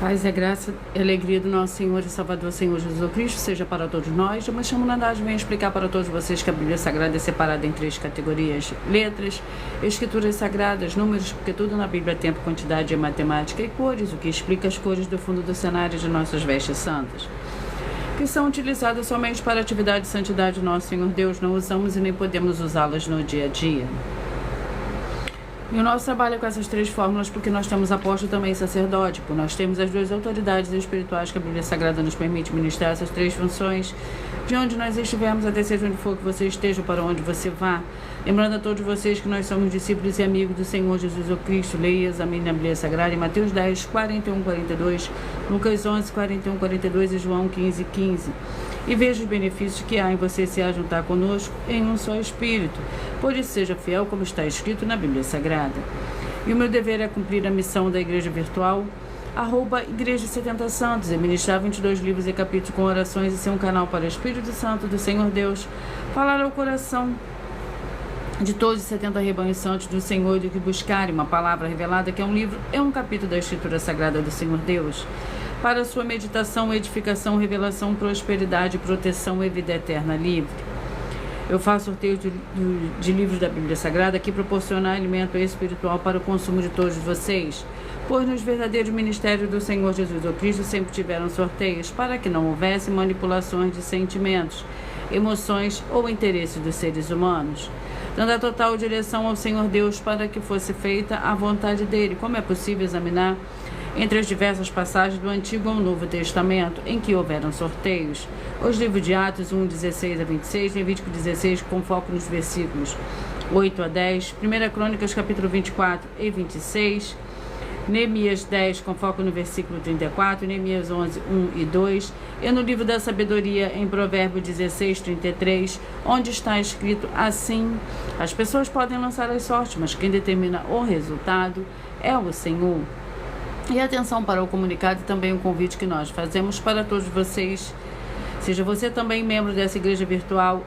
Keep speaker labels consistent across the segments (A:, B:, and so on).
A: Paz e a graça e alegria do nosso Senhor e Salvador, Senhor Jesus Cristo, seja para todos nós. Eu me chamo Nandade, venho explicar para todos vocês que a Bíblia Sagrada é separada em 3 categorias: letras, escrituras sagradas, números, porque tudo na Bíblia é tempo, quantidade e matemática, e cores, o que explica as cores do fundo do cenário de nossas vestes santas, que são utilizadas somente para a atividade de santidade do nosso Senhor Deus. Não usamos e nem podemos usá-las no dia a dia. E o nosso trabalho é com essas 3 fórmulas, porque nós temos apóstolo também sacerdote, porque nós temos as 2 autoridades espirituais que a Bíblia Sagrada nos permite ministrar essas 3 funções, de onde nós estivermos, até seja onde for que você esteja, para onde você vá. Lembrando a todos vocês que nós somos discípulos e amigos do Senhor Jesus Cristo. Leia e examine a Bíblia Sagrada em Mateus 10, 41, 42, Lucas 11, 41, 42 e João 15, 15. E veja os benefícios que há em você se ajuntar conosco em um só Espírito. Por isso, seja fiel como está escrito na Bíblia Sagrada. E o meu dever é cumprir a missão da Igreja Virtual, @Igreja 70 Santos, e ministrar 22 livros e capítulos com orações e ser um canal para o Espírito Santo do Senhor Deus, falar ao coração de todos os 70 rebanhos santos do Senhor, do que buscarem uma palavra revelada, que é um livro, é um capítulo da Escritura Sagrada do Senhor Deus, para sua meditação, edificação, revelação, prosperidade, proteção e vida eterna livre. Eu faço sorteio de livros da Bíblia Sagrada que proporcionam alimento espiritual para o consumo de todos vocês, pois nos verdadeiros ministérios do Senhor Jesus Cristo sempre tiveram sorteios para que não houvesse manipulações de sentimentos, emoções ou interesses dos seres humanos, dando a total direção ao Senhor Deus para que fosse feita a vontade dele. Como é possível examinar entre as diversas passagens do Antigo ou Novo Testamento em que houveram sorteios? Os livros de Atos 1, 16 a 26, Levítico 16, com foco nos versículos 8 a 10, 1 Crônicas capítulo 24 e 26, Neemias 10, com foco no versículo 34, Neemias 11, 1 e 2, e no livro da sabedoria em Provérbios 16, 33, onde está escrito assim: as pessoas podem lançar as sortes, mas quem determina o resultado é o Senhor. E atenção para o comunicado e também o convite que nós fazemos para todos vocês. Seja você também membro dessa igreja virtual,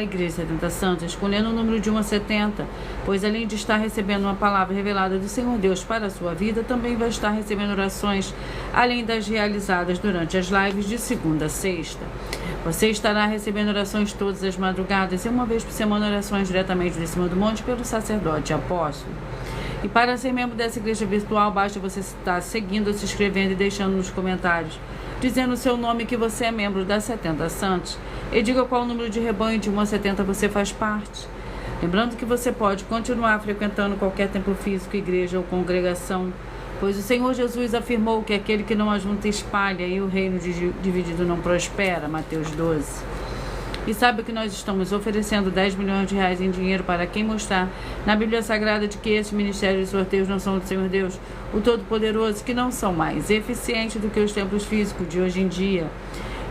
A: @Igreja 70 Santos, escolhendo o número de 1 a 70, pois além de estar recebendo uma palavra revelada do Senhor Deus para a sua vida, também vai estar recebendo orações, além das realizadas durante as lives de segunda a sexta. Você estará recebendo orações todas as madrugadas e uma vez por semana orações diretamente de cima do monte pelo sacerdote e apóstolo. E para ser membro dessa igreja virtual, basta você estar seguindo, se inscrevendo e deixando nos comentários, dizendo o seu nome, que você é membro das 70 Santos, e diga qual número de rebanho de 1 a 70 você faz parte. Lembrando que você pode continuar frequentando qualquer templo físico, igreja ou congregação, pois o Senhor Jesus afirmou que aquele que não ajunta espalha, e o reino dividido não prospera. Mateus 12. E sabe que nós estamos oferecendo 10 milhões de reais em dinheiro para quem mostrar na Bíblia Sagrada de que esses ministérios de sorteios não são do Senhor Deus, o Todo-Poderoso, que não são mais eficientes do que os templos físicos de hoje em dia.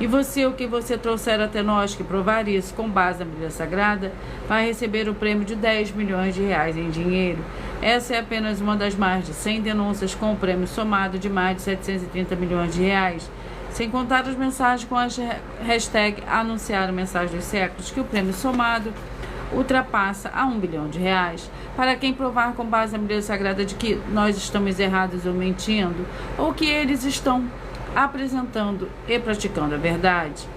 A: E você, o que você trouxer até nós, que provar isso com base na Bíblia Sagrada, vai receber o prêmio de 10 milhões de reais em dinheiro. Essa é apenas uma das mais de 100 denúncias com o prêmio somado de mais de 730 milhões de reais. Sem contar as mensagens com a hashtag Anunciar Mensagem dos Séculos, que o prêmio somado ultrapassa a 1 bilhão de reais. Para quem provar com base na Bíblia Sagrada de que nós estamos errados ou mentindo, ou que eles estão apresentando e praticando a verdade.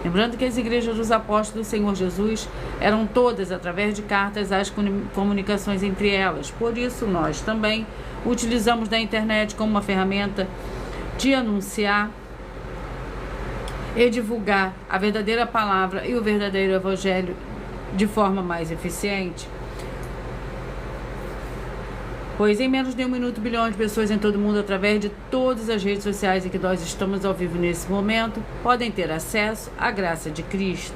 A: Lembrando que as igrejas dos apóstolos do Senhor Jesus eram todas através de cartas, as comunicações entre elas. Por isso nós também utilizamos da internet como uma ferramenta de anunciar e divulgar a verdadeira palavra e o verdadeiro evangelho de forma mais eficiente. Pois em menos de 1 minuto, bilhões de pessoas em todo o mundo, através de todas as redes sociais em que nós estamos ao vivo nesse momento, podem ter acesso à graça de Cristo.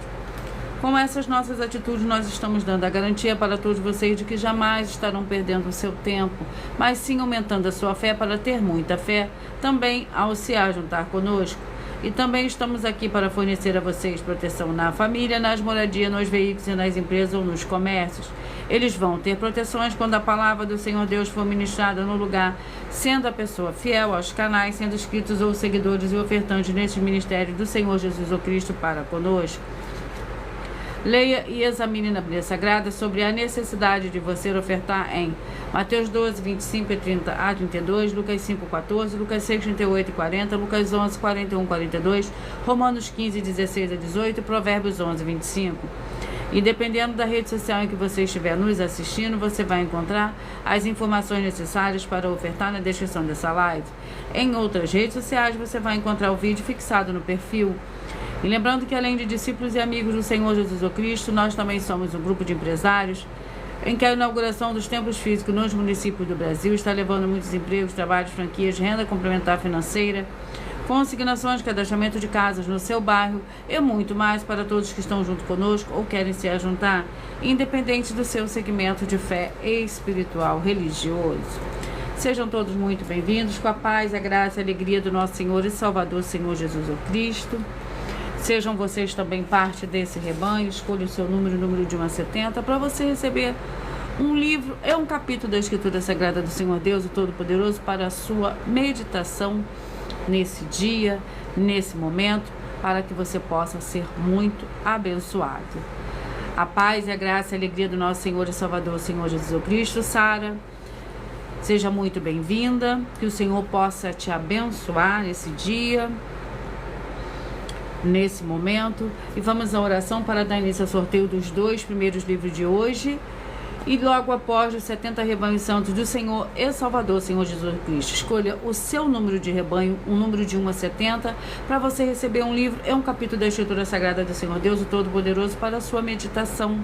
A: Com essas nossas atitudes, nós estamos dando a garantia para todos vocês de que jamais estarão perdendo o seu tempo, mas sim aumentando a sua fé para ter muita fé, também ao se ajuntar conosco. E também estamos aqui para fornecer a vocês proteção na família, nas moradias, nos veículos e nas empresas ou nos comércios. Eles vão ter proteções quando a palavra do Senhor Deus for ministrada no lugar, sendo a pessoa fiel aos canais, sendo inscritos ou seguidores e ofertantes nesses ministérios do Senhor Jesus Cristo para conosco. Leia e examine na Bíblia Sagrada sobre a necessidade de você ofertar em Mateus 12, 25 e 30 a 32, Lucas 5, 14, Lucas 6, 38 e 40, Lucas 11, 41 e 42, Romanos 15, 16 a 18 e Provérbios 11, 25. E dependendo da rede social em que você estiver nos assistindo, você vai encontrar as informações necessárias para ofertar na descrição dessa live. Em outras redes sociais, você vai encontrar o vídeo fixado no perfil. E lembrando que além de discípulos e amigos do Senhor Jesus Cristo, nós também somos um grupo de empresários em que a inauguração dos templos físicos nos municípios do Brasil está levando muitos empregos, trabalhos, franquias, renda complementar financeira, consignações, cadastramento de casas no seu bairro e muito mais para todos que estão junto conosco ou querem se ajuntar, independente do seu segmento de fé espiritual religioso. Sejam todos muito bem-vindos, com a paz, a graça e a alegria do nosso Senhor e Salvador, Senhor Jesus Cristo. Sejam vocês também parte desse rebanho. Escolha o seu número de 1 a 70, para você receber um livro, um capítulo da Escritura Sagrada do Senhor Deus, o Todo-Poderoso, para a sua meditação nesse dia, nesse momento, para que você possa ser muito abençoado. A paz e a graça e a alegria do nosso Senhor e Salvador, Senhor Jesus Cristo. Sara, seja muito bem-vinda, que o Senhor possa te abençoar nesse dia, nesse momento. E vamos à oração para dar início ao sorteio dos 2 primeiros livros de hoje e logo após os 70 rebanhos santos do Senhor e Salvador, Senhor Jesus Cristo. Escolha o seu número de rebanho, um número de 1 a 70, para você receber um livro e um capítulo da Escritura Sagrada do Senhor Deus, o Todo-Poderoso, para a sua meditação.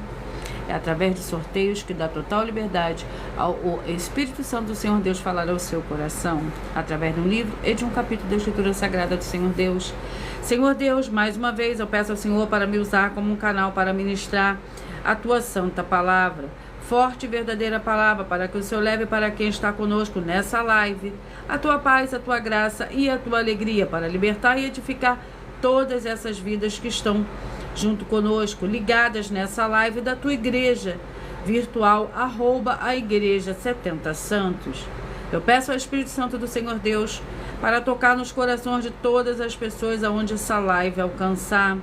A: É através de sorteios que dá total liberdade ao Espírito Santo do Senhor Deus falar ao seu coração, através de um livro e de um capítulo da Escritura Sagrada do Senhor Deus. Senhor Deus, mais uma vez eu peço ao Senhor para me usar como um canal para ministrar a tua santa palavra, forte e verdadeira palavra, para que o Senhor leve para quem está conosco nessa live a tua paz, a tua graça e a tua alegria, para libertar e edificar todas essas vidas que estão junto conosco, ligadas nessa live da tua igreja virtual, @a igreja 70 Santos. Eu peço ao Espírito Santo do Senhor Deus para tocar nos corações de todas as pessoas aonde essa live alcançar,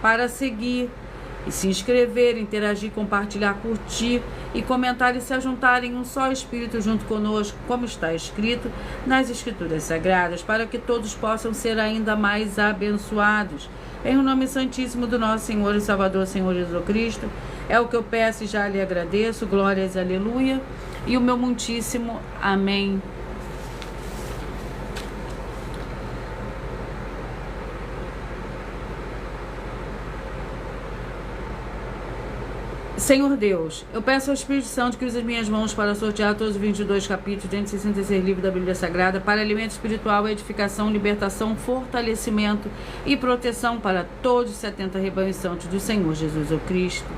A: para seguir e se inscrever, interagir, compartilhar, curtir e comentar e se ajuntar em um só Espírito junto conosco, como está escrito nas Escrituras Sagradas, para que todos possam ser ainda mais abençoados. Em o nome santíssimo do nosso Senhor e Salvador, Senhor Jesus Cristo, é o que eu peço e já lhe agradeço. Glórias, aleluia. E o meu muitíssimo amém. Senhor Deus, eu peço ao Espírito Santo que use as minhas mãos para sortear todos os 22 capítulos, 166 livros da Bíblia Sagrada, para alimento espiritual, edificação, libertação, fortalecimento e proteção para todos os 70 rebanhos santos do Senhor Jesus Cristo.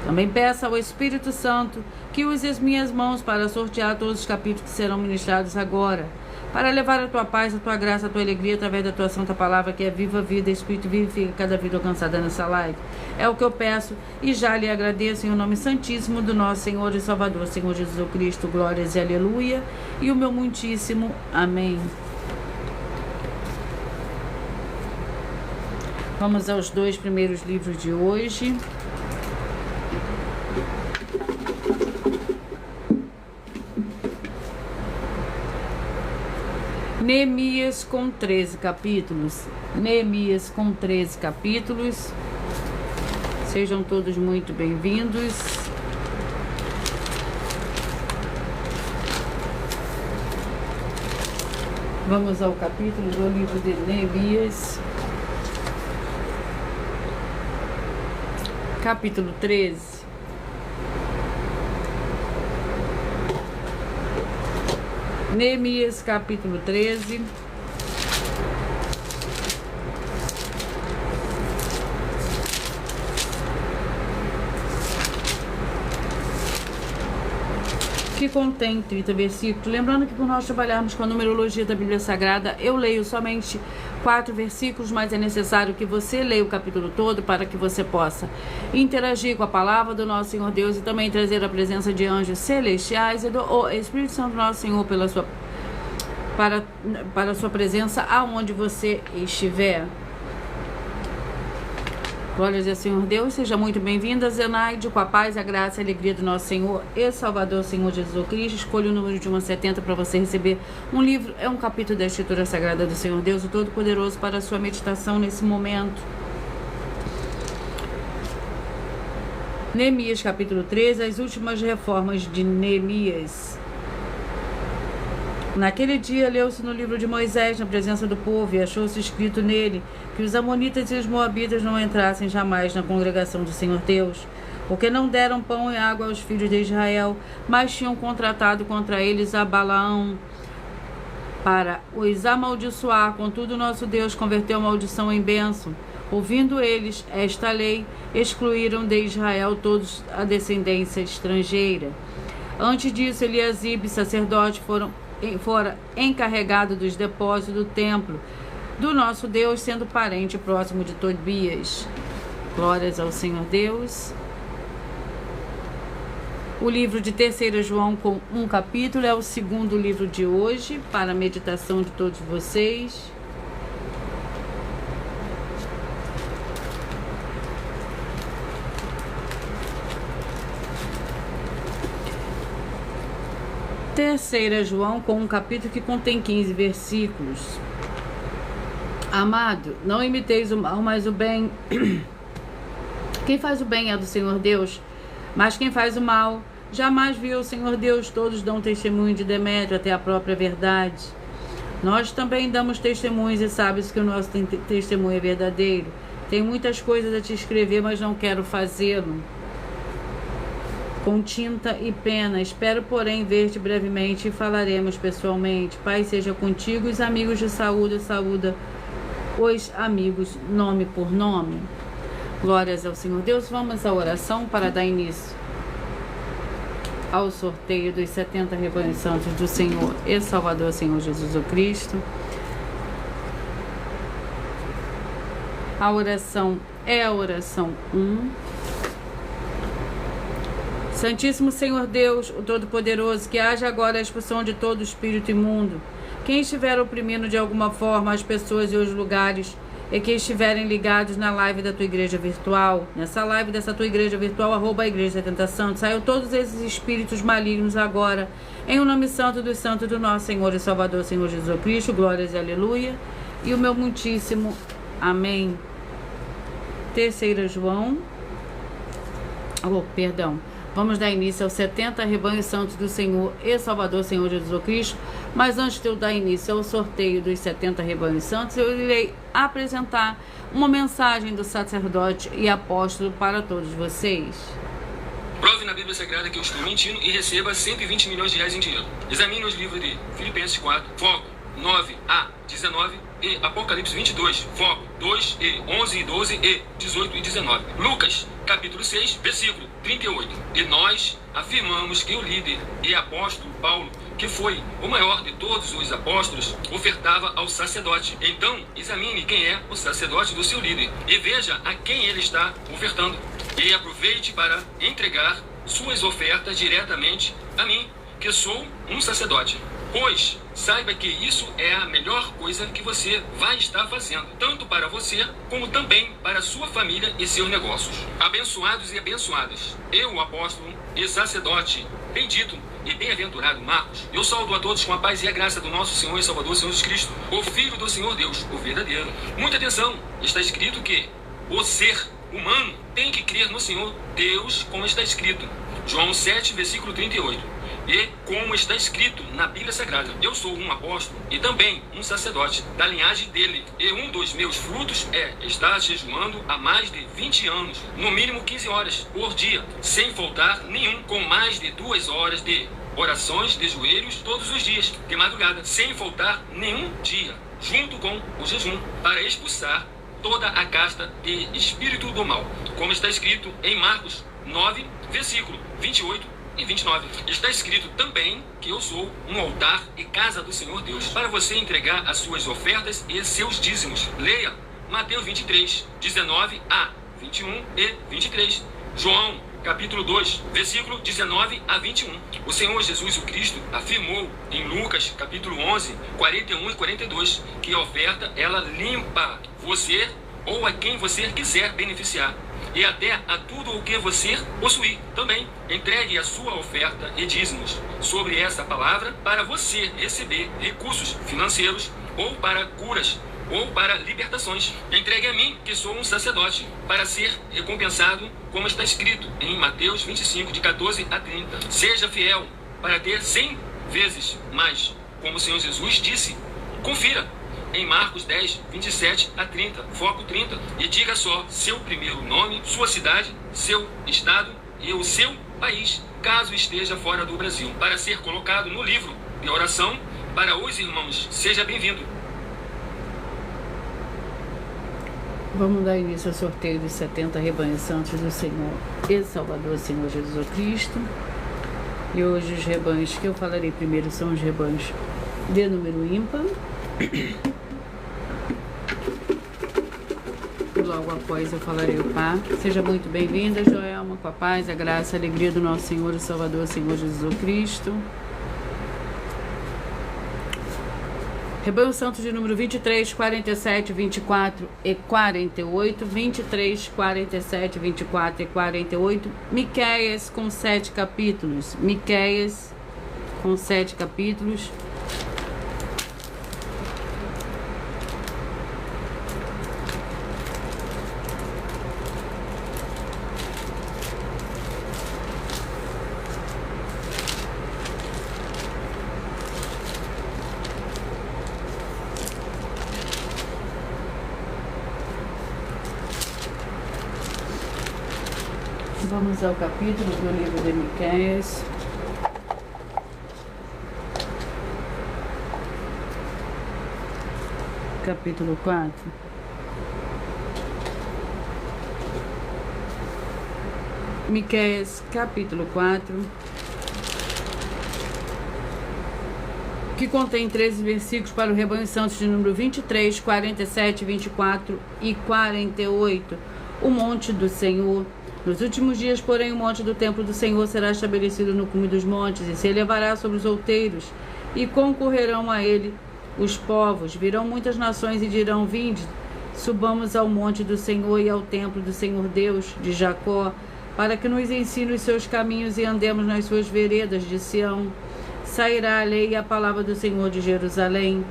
A: Também peço ao Espírito Santo que use as minhas mãos para sortear todos os capítulos que serão ministrados agora, para levar a tua paz, a tua graça, a tua alegria através da tua santa palavra, que é viva vida, Espírito vivifica cada vida alcançada nessa live. É o que eu peço e já lhe agradeço em o nome santíssimo do nosso Senhor e Salvador, Senhor Jesus Cristo. Glórias e aleluia. E o meu muitíssimo amém. Vamos aos 2 primeiros livros de hoje. Neemias com 13 capítulos. Neemias com 13 capítulos. Sejam todos muito bem-vindos. Vamos ao capítulo do livro de Neemias. Capítulo 13. Neemias, capítulo 13. Que contém 30 versículos. Lembrando que por nós trabalharmos com a numerologia da Bíblia Sagrada, eu leio somente 4 versículos, mas é necessário que você leia o capítulo todo para que você possa interagir com a palavra do nosso Senhor Deus e também trazer a presença de anjos celestiais e do Espírito Santo do nosso Senhor para a sua presença aonde você estiver. Glórias ao Senhor Deus, seja muito bem-vinda, Zenaide, com a paz, a graça e a alegria do nosso Senhor e Salvador, Senhor Jesus Cristo. Escolha o número de 1 a 70 para você receber um livro, é um capítulo da Escritura Sagrada do Senhor Deus, o Todo-Poderoso, para a sua meditação nesse momento. Neemias, capítulo 13, as últimas reformas de Neemias. Naquele dia, leu-se no livro de Moisés, na presença do povo, e achou-se escrito nele que os amonitas e os moabitas não entrassem jamais na congregação do Senhor Deus, porque não deram pão e água aos filhos de Israel, mas tinham contratado contra eles a Balaão para os amaldiçoar. Contudo, nosso Deus converteu a maldição em bênção. Ouvindo eles esta lei, excluíram de Israel todos a descendência estrangeira. Antes disso, Eliasibe, sacerdote, fora encarregado dos depósitos do templo do nosso Deus, sendo parente próximo de Tobias. Glórias ao Senhor Deus. O livro de 3 João, com um capítulo, é o segundo livro de hoje, para a meditação de todos vocês. Terceira João, com um capítulo que contém 15 versículos. Amado, não imiteis o mal, mas o bem. Quem faz o bem é do Senhor Deus, mas quem faz o mal jamais viu o Senhor Deus. Todos dão testemunho de Demétrio, até a própria verdade. Nós também damos testemunhos e sabes que o nosso testemunho é verdadeiro. Tenho muitas coisas a te escrever, mas não quero fazê-lo com tinta e pena. Espero, porém, ver-te brevemente e falaremos pessoalmente. Pai seja contigo. Os amigos de saúde, saúda os amigos nome por nome. Glórias ao Senhor Deus. Vamos à oração para dar início ao sorteio dos 70 rebanhos santos do Senhor e Salvador, Senhor Jesus Cristo. A oração é a oração 1. Santíssimo Senhor Deus, o Todo-Poderoso, que haja agora a expulsão de todo espírito imundo. Quem estiver oprimindo de alguma forma as pessoas e os lugares, e que estiverem ligados na live da tua igreja virtual, nessa live dessa tua igreja virtual, @ Igreja 70 Santos, saiam todos esses espíritos malignos agora, em o nome santo dos santos do nosso Senhor e Salvador, Senhor Jesus Cristo. Glórias e aleluia. E o meu muitíssimo amém. 3 João, Vamos dar início aos 70 rebanhos santos do Senhor e Salvador, Senhor Jesus Cristo. Mas antes de eu dar início ao sorteio dos 70 rebanhos santos, eu irei apresentar uma mensagem do sacerdote e apóstolo para todos vocês.
B: Prove na Bíblia Sagrada que eu estou mentindo e receba 120 milhões de reais em dinheiro. Examine os livros de Filipenses 4, foco 9 a 19 e Apocalipse 22, foco 2 e 11 e 12 e 18 e 19. Lucas, capítulo 6, versículo 38. E nós afirmamos que o líder e apóstolo Paulo, que foi o maior de todos os apóstolos, ofertava ao sacerdote. Então, examine quem é o sacerdote do seu líder e veja a quem ele está ofertando. E aproveite para entregar suas ofertas diretamente a mim, que sou um sacerdote. Pois saiba que isso é a melhor coisa que você vai estar fazendo, tanto para você, como também para sua família e seus negócios. Abençoados e abençoadas, eu, apóstolo e sacerdote, bendito e bem-aventurado Marcos, eu saúdo a todos com a paz e a graça do nosso Senhor e Salvador, Senhor Jesus Cristo, o Filho do Senhor Deus, o verdadeiro. Muita atenção, está escrito que o ser humano tem que crer no Senhor Deus, como está escrito. João 7, versículo 38. E como está escrito na Bíblia Sagrada, eu sou um apóstolo e também um sacerdote da linhagem dele. E um dos meus frutos é estar jejuando há mais de 20 anos, no mínimo 15 horas por dia, sem faltar nenhum, com mais de 2 horas de orações de joelhos todos os dias, de madrugada, sem faltar nenhum dia, junto com o jejum, para expulsar toda a casta de espírito do mal, como está escrito em Marcos 9, versículo 28 e 29. Está escrito também que eu sou um altar e casa do Senhor Deus, para você entregar as suas ofertas e seus dízimos. Leia Mateus 23, 19 a 21 e 23. João, capítulo 2, versículo 19 a 21. O Senhor Jesus o Cristo afirmou em Lucas, capítulo 11, 41 e 42, que a oferta, ela limpa você ou a quem você quiser beneficiar, e até a tudo o que você possuir. Também entregue a sua oferta e dízimos sobre essa palavra para você receber recursos financeiros, ou para curas, ou para libertações. Entregue a mim, que sou um sacerdote, para ser recompensado, como está escrito em Mateus 25, de 14 a 30. Seja fiel para ter 100 vezes mais, como o Senhor Jesus disse. Confira em Marcos 10, 27 a 30, foco 30, e diga só seu primeiro nome, sua cidade, seu estado e o seu país, caso esteja fora do Brasil, para ser colocado no livro de oração para os irmãos. Seja bem-vindo.
A: Vamos dar início ao sorteio dos 70 rebanhos santos do Senhor e Salvador, Senhor Jesus Cristo. E hoje os rebanhos que eu falarei primeiro são os rebanhos de número ímpar. E logo após eu falarei o par. Seja muito bem-vinda, Joelma, com a paz, a graça, a alegria do nosso Senhor e Salvador, Senhor Jesus Cristo. Rebanho Santo de número 23, 47, 24 e 48, 23, 47, 24 e 48, Miqueias com 7 capítulos, Miqueias com 7 capítulos. Vamos ao capítulo do livro de Miqueias. Capítulo 4. Miqueias, capítulo 4, que contém 13 versículos para o rebanho santo de número 23, 47, 24 e 48. O monte do Senhor. Nos últimos dias, porém, o monte do templo do Senhor será estabelecido no cume dos montes, e se elevará sobre os outeiros, e concorrerão a ele os povos. Virão muitas nações e dirão: vinde, subamos ao monte do Senhor e ao templo do Senhor Deus de Jacó, para que nos ensine os seus caminhos e andemos nas suas veredas de Sião. Sairá a lei e a palavra do Senhor de Jerusalém.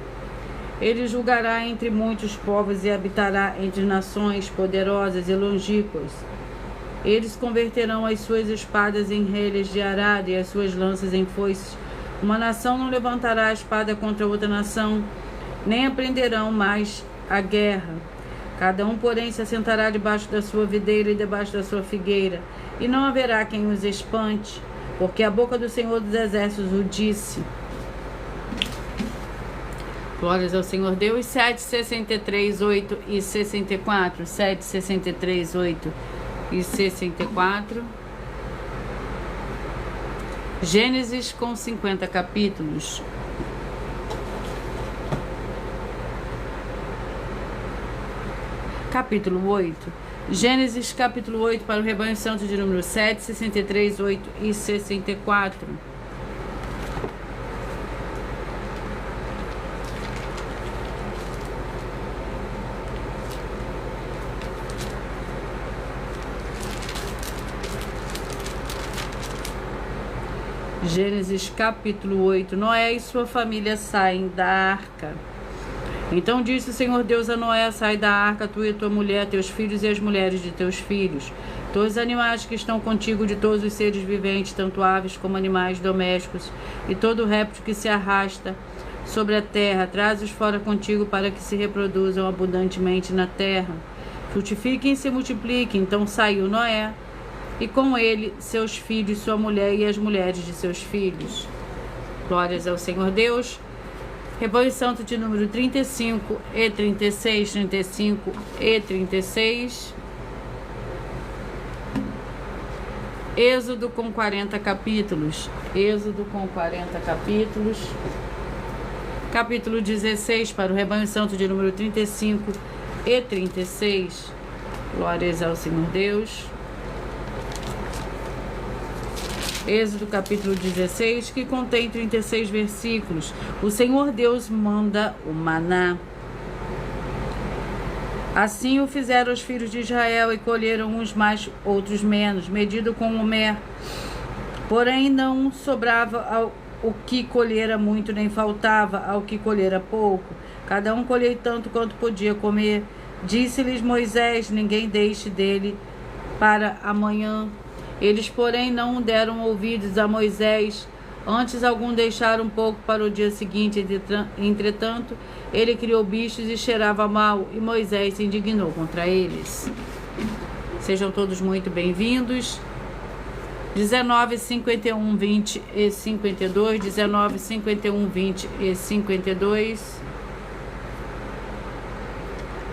A: Ele julgará entre muitos povos e habitará entre nações poderosas e longínquas. Eles converterão as suas espadas em relhas de arado e as suas lanças em foices. Uma nação não levantará a espada contra outra nação, nem aprenderão mais a guerra. Cada um, porém, se assentará debaixo da sua videira e debaixo da sua figueira, e não haverá quem os espante, porque a boca do Senhor dos Exércitos o disse. Glórias ao Senhor Deus. 7, 63, 8 e 64. 7, 63, 8 e 64. Gênesis com 50 capítulos. Capítulo 8. Gênesis capítulo 8 para o rebanho santo de número 7, 63, 8 e 64. Gênesis capítulo 8. Noé e sua família saem da arca. Então disse o Senhor Deus a Noé: sai da arca, tu e a tua mulher, teus filhos e as mulheres de teus filhos, todos os animais que estão contigo, de todos os seres viventes, tanto aves como animais domésticos, e todo réptil que se arrasta sobre a terra, traz-os fora contigo para que se reproduzam abundantemente na terra. Frutifiquem e se multipliquem. Então saiu Noé, e com ele seus filhos, sua mulher e as mulheres de seus filhos. Glórias ao Senhor Deus. Rebanho santo de número 35 e 36, 35 e 36. Êxodo com 40 capítulos. Êxodo com 40 capítulos. Capítulo 16 para o rebanho santo de número 35 e 36. Glórias ao Senhor Deus. Êxodo capítulo 16, que contém 36 versículos. O Senhor Deus manda o maná. Assim o fizeram os filhos de Israel, e colheram uns mais, outros menos, medido com o mer. Porém não sobrava o que colhera muito, nem faltava ao que colhera pouco. Cada um colheu tanto quanto podia comer. Disse-lhes Moisés: ninguém deixe dele para amanhã. Eles, porém, não deram ouvidos a Moisés. Antes algum deixaram um pouco para o dia seguinte. Entretanto, ele criou bichos e cheirava mal, e Moisés se indignou contra eles. Sejam todos muito bem-vindos. 19, 51, 20 e 52. 19, 51, 20 e 52.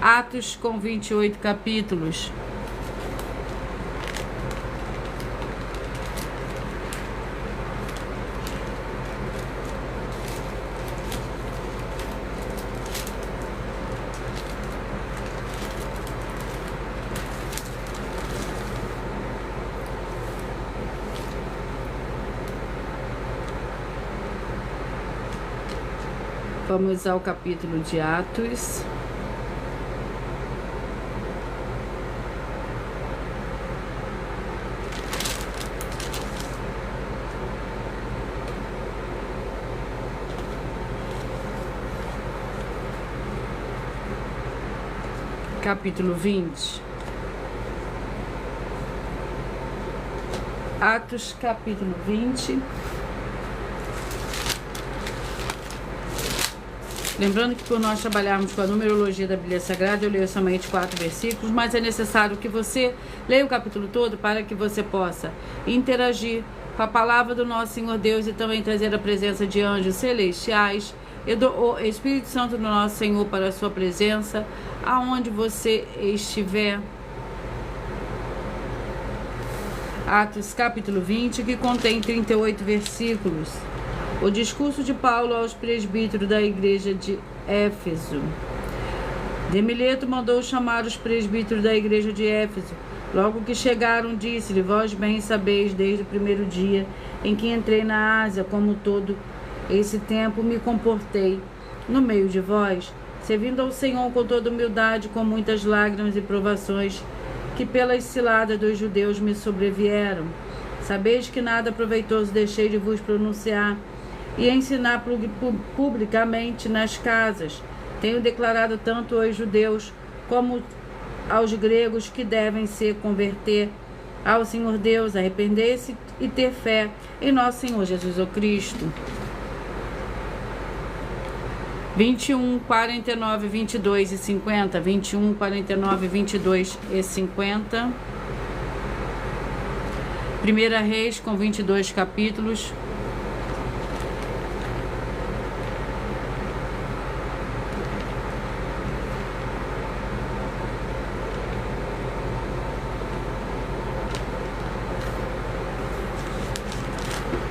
A: Atos com 28 capítulos. Vamos ao capítulo de Atos. Capítulo 20. Atos, capítulo 20. Lembrando que por nós trabalharmos com a numerologia da Bíblia Sagrada, eu leio somente 4 versículos, mas é necessário que você leia o capítulo todo para que você possa interagir com a palavra do nosso Senhor Deus e também trazer a presença de anjos celestiais e do Espírito Santo do nosso Senhor para a sua presença, aonde você estiver. Atos capítulo 20, que contém 38 versículos. O discurso de Paulo aos presbíteros da igreja de Éfeso. De Mileto mandou chamar os presbíteros da igreja de Éfeso. Logo que chegaram, disse-lhe: vós bem sabeis, desde o primeiro dia em que entrei na Ásia, como todo esse tempo me comportei no meio de vós, servindo ao Senhor com toda humildade, com muitas lágrimas e provações, que pelas ciladas dos judeus me sobrevieram. Sabeis que nada proveitoso deixei de vos pronunciar e ensinar publicamente nas casas. Tenho declarado tanto aos judeus como aos gregos que devem se converter ao Senhor Deus, arrepender-se e ter fé em nosso Senhor Jesus o Cristo. 21, 49, 22 e 50. 21, 49, 22 e 50. 1 Reis com 22 capítulos.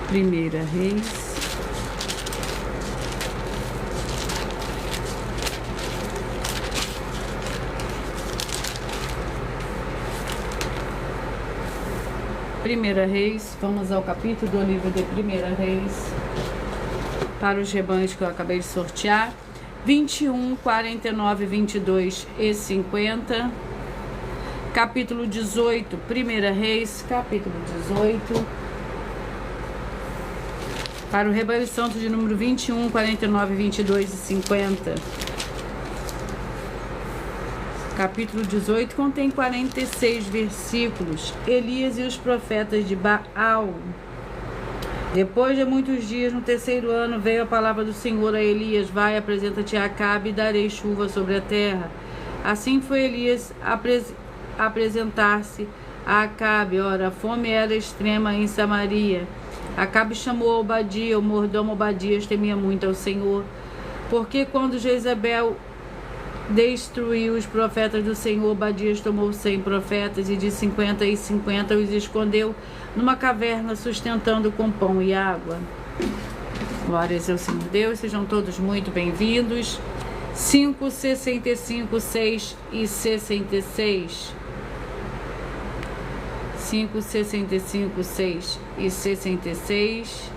A: Primeira Reis. Primeira Reis, vamos ao capítulo do livro de Primeira Reis, para os rebanhos que eu acabei de sortear. 21, 49, 22 e 50. Capítulo 18, Primeira Reis, capítulo 18. Para o rebanho santo de número 21, 49, 22 e 50. Capítulo 18 contém 46 versículos. Elias e os profetas de Baal. Depois de muitos dias, no terceiro ano, veio a palavra do Senhor a Elias: vai, apresenta-te a Acabe e darei chuva sobre a terra. Assim foi Elias apresentar-se a Acabe. Ora, a fome era extrema em Samaria. Acabe chamou Obadia, o mordomo Obadias temia muito ao Senhor, porque quando Jezabel destruiu os profetas do Senhor, Obadias tomou 100 profetas e de 50 em 50 os escondeu numa caverna, sustentando com pão e água. Glórias ao Senhor Deus, sejam todos muito bem-vindos. 5, 65, 6 e 66. 5, 65, 6 e 66.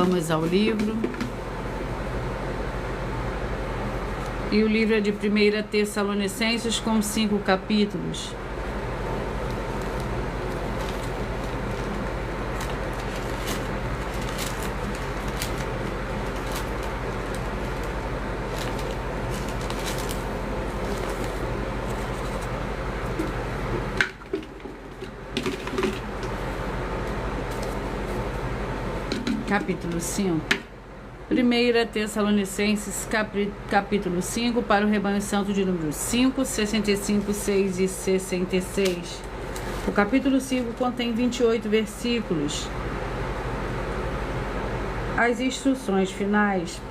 A: Vamos ao livro. E o livro é de 1 Tessalonicenses, com 5 capítulos. Capítulo 5. 1 Tessalonicenses, capítulo 5, para o rebanho santo de número 5, 65, 6 e 66. O capítulo 5 contém 28 versículos. As instruções finais.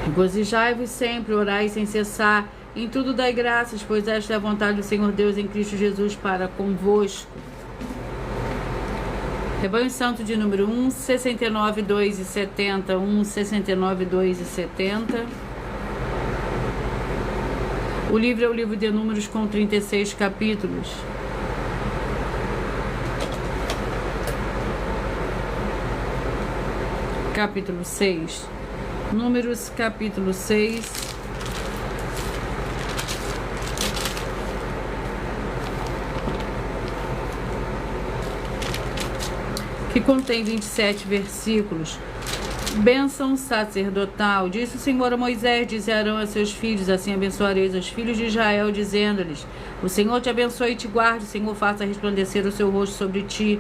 A: Regozijai-vos sempre, orai sem cessar, em tudo dai graças, pois esta é a vontade do Senhor Deus em Cristo Jesus para convosco. Rebanho Santo de número 1, 69, 2 e 70. 1, 69, 2 e 70. O livro é o livro de Números, com 36 capítulos. Capítulo 6. Números, capítulo 6. Que contém 27 versículos. Bênção sacerdotal. Disse o Senhor a Moisés: dize Arão a seus filhos, assim abençoareis os filhos de Israel, dizendo-lhes: o Senhor te abençoe e te guarde, o Senhor faça resplandecer o seu rosto sobre ti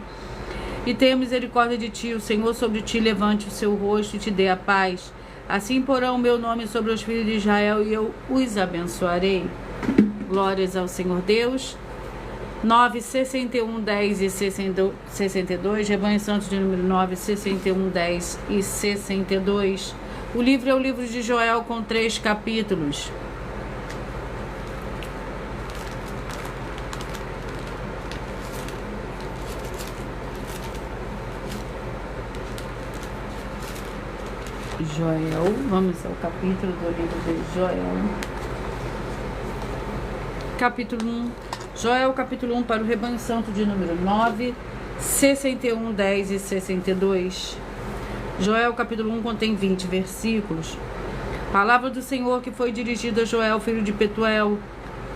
A: e tenha misericórdia de ti, o Senhor sobre ti levante o seu rosto e te dê a paz. Assim porão o meu nome sobre os filhos de Israel e eu os abençoarei. Glórias ao Senhor Deus. 9, 61, 10 e 62, Rebanho Santo de número 9, 61, 10 e 62. O livro é o livro de Joel, com 3 capítulos. Joel, vamos ao capítulo do livro de Joel. Capítulo 1. Joel, capítulo 1, para o Rebanho Santo de número 9, 61, 10 e 62. Joel, capítulo 1, contém 20 versículos. Palavra do Senhor que foi dirigida a Joel, filho de Petuel.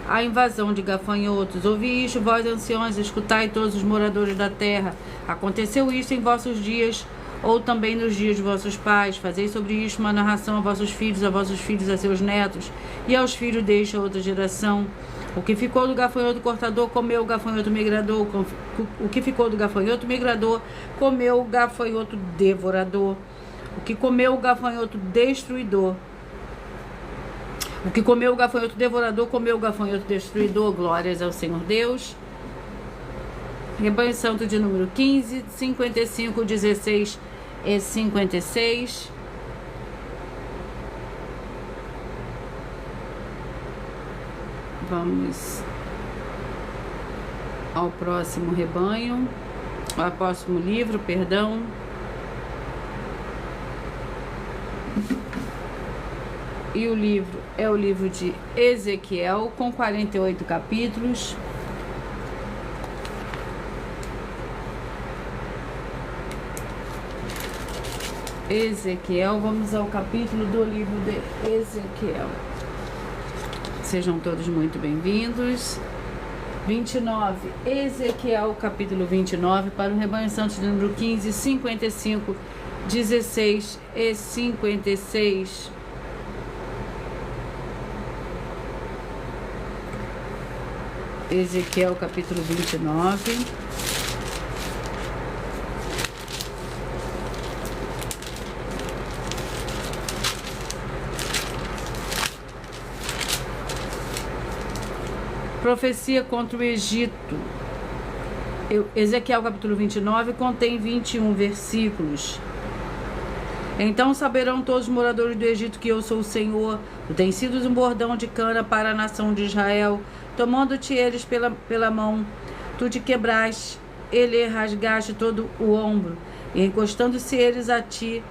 A: A invasão de gafanhotos. Ouvi isto, vós anciãos, escutai todos os moradores da terra. Aconteceu isto em vossos dias, ou também nos dias de vossos pais. Fazei sobre isto uma narração a vossos filhos, a seus netos, e aos filhos desta outra geração. O que ficou do gafanhoto cortador comeu o gafanhoto migrador. O que ficou do gafanhoto migrador comeu o gafanhoto devorador. O que comeu o gafanhoto destruidor. O que comeu o gafanhoto devorador comeu o gafanhoto destruidor. Glórias ao Senhor Deus. Rebanho Santo de número 15, 55, 16 e 56. Vamos ao próximo rebanho, ao próximo livro, perdão. E o livro é o livro de Ezequiel, com 48 capítulos. Ezequiel, vamos ao capítulo do livro de Ezequiel. Sejam todos muito bem-vindos. 29, Ezequiel, capítulo 29, para o Rebanho Santo de número 15, 55, 16 e 56. Ezequiel, capítulo 29. Profecia contra o Egito. Ezequiel capítulo 29 contém 21 versículos. Então saberão todos os moradores do Egito que eu sou o Senhor. Tu tens sido um bordão de cana para a nação de Israel, tomando-te eles pela mão. Tu te quebraste, ele rasgaste todo o ombro, e encostando-se eles a ti,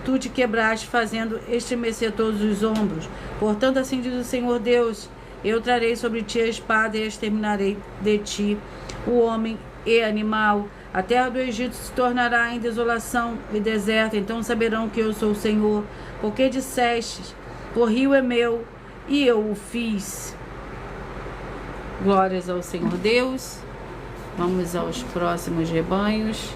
A: tu te quebraste, fazendo estremecer todos os ombros. Portanto, assim diz o Senhor Deus: eu trarei sobre ti a espada e exterminarei de ti o homem e animal, A terra do Egito se tornará em desolação e deserto. Então saberão que eu sou o Senhor, porque disseste: o rio é meu e eu o fiz. Glórias ao Senhor Deus. Vamos aos próximos rebanhos.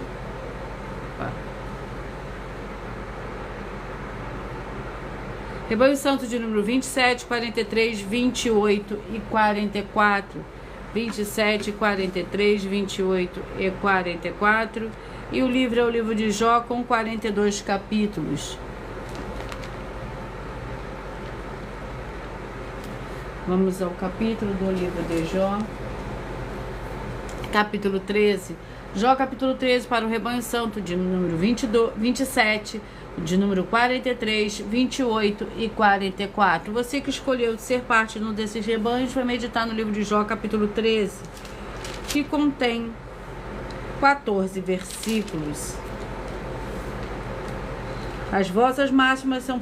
A: Rebanho Santo de número 27, 43, 28 e 44. 27, 43, 28 e 44. E o livro é o livro de Jó, com 42 capítulos. Vamos ao capítulo do livro de Jó. Capítulo 13. Jó, capítulo 13, para o rebanho santo de número 27, de número 43, 28 e 44. Você que escolheu ser parte de um desses rebanhos vai meditar no livro de Jó, capítulo 13, que contém 14 versículos. As vossas máximas são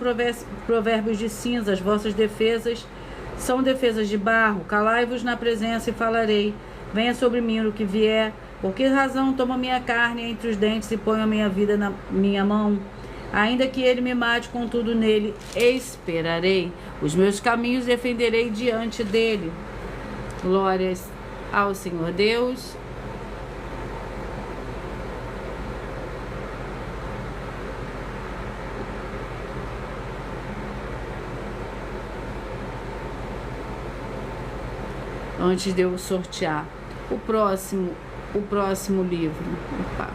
A: provérbios de cinza, as vossas defesas são defesas de barro. Calai-vos na presença e falarei. Venha sobre mim o que vier. Por que razão toma minha carne entre os dentes e põe a minha vida na minha mão? Ainda que ele me mate, contudo nele esperarei. Os meus caminhos defenderei diante dele. Glórias ao Senhor Deus. Antes de eu sortear o próximo livro. Opa.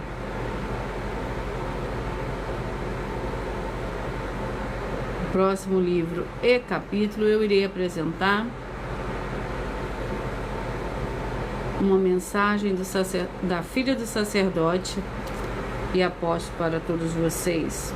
A: O próximo livro e capítulo eu irei apresentar uma mensagem da filha do sacerdote e apóstolo para todos vocês.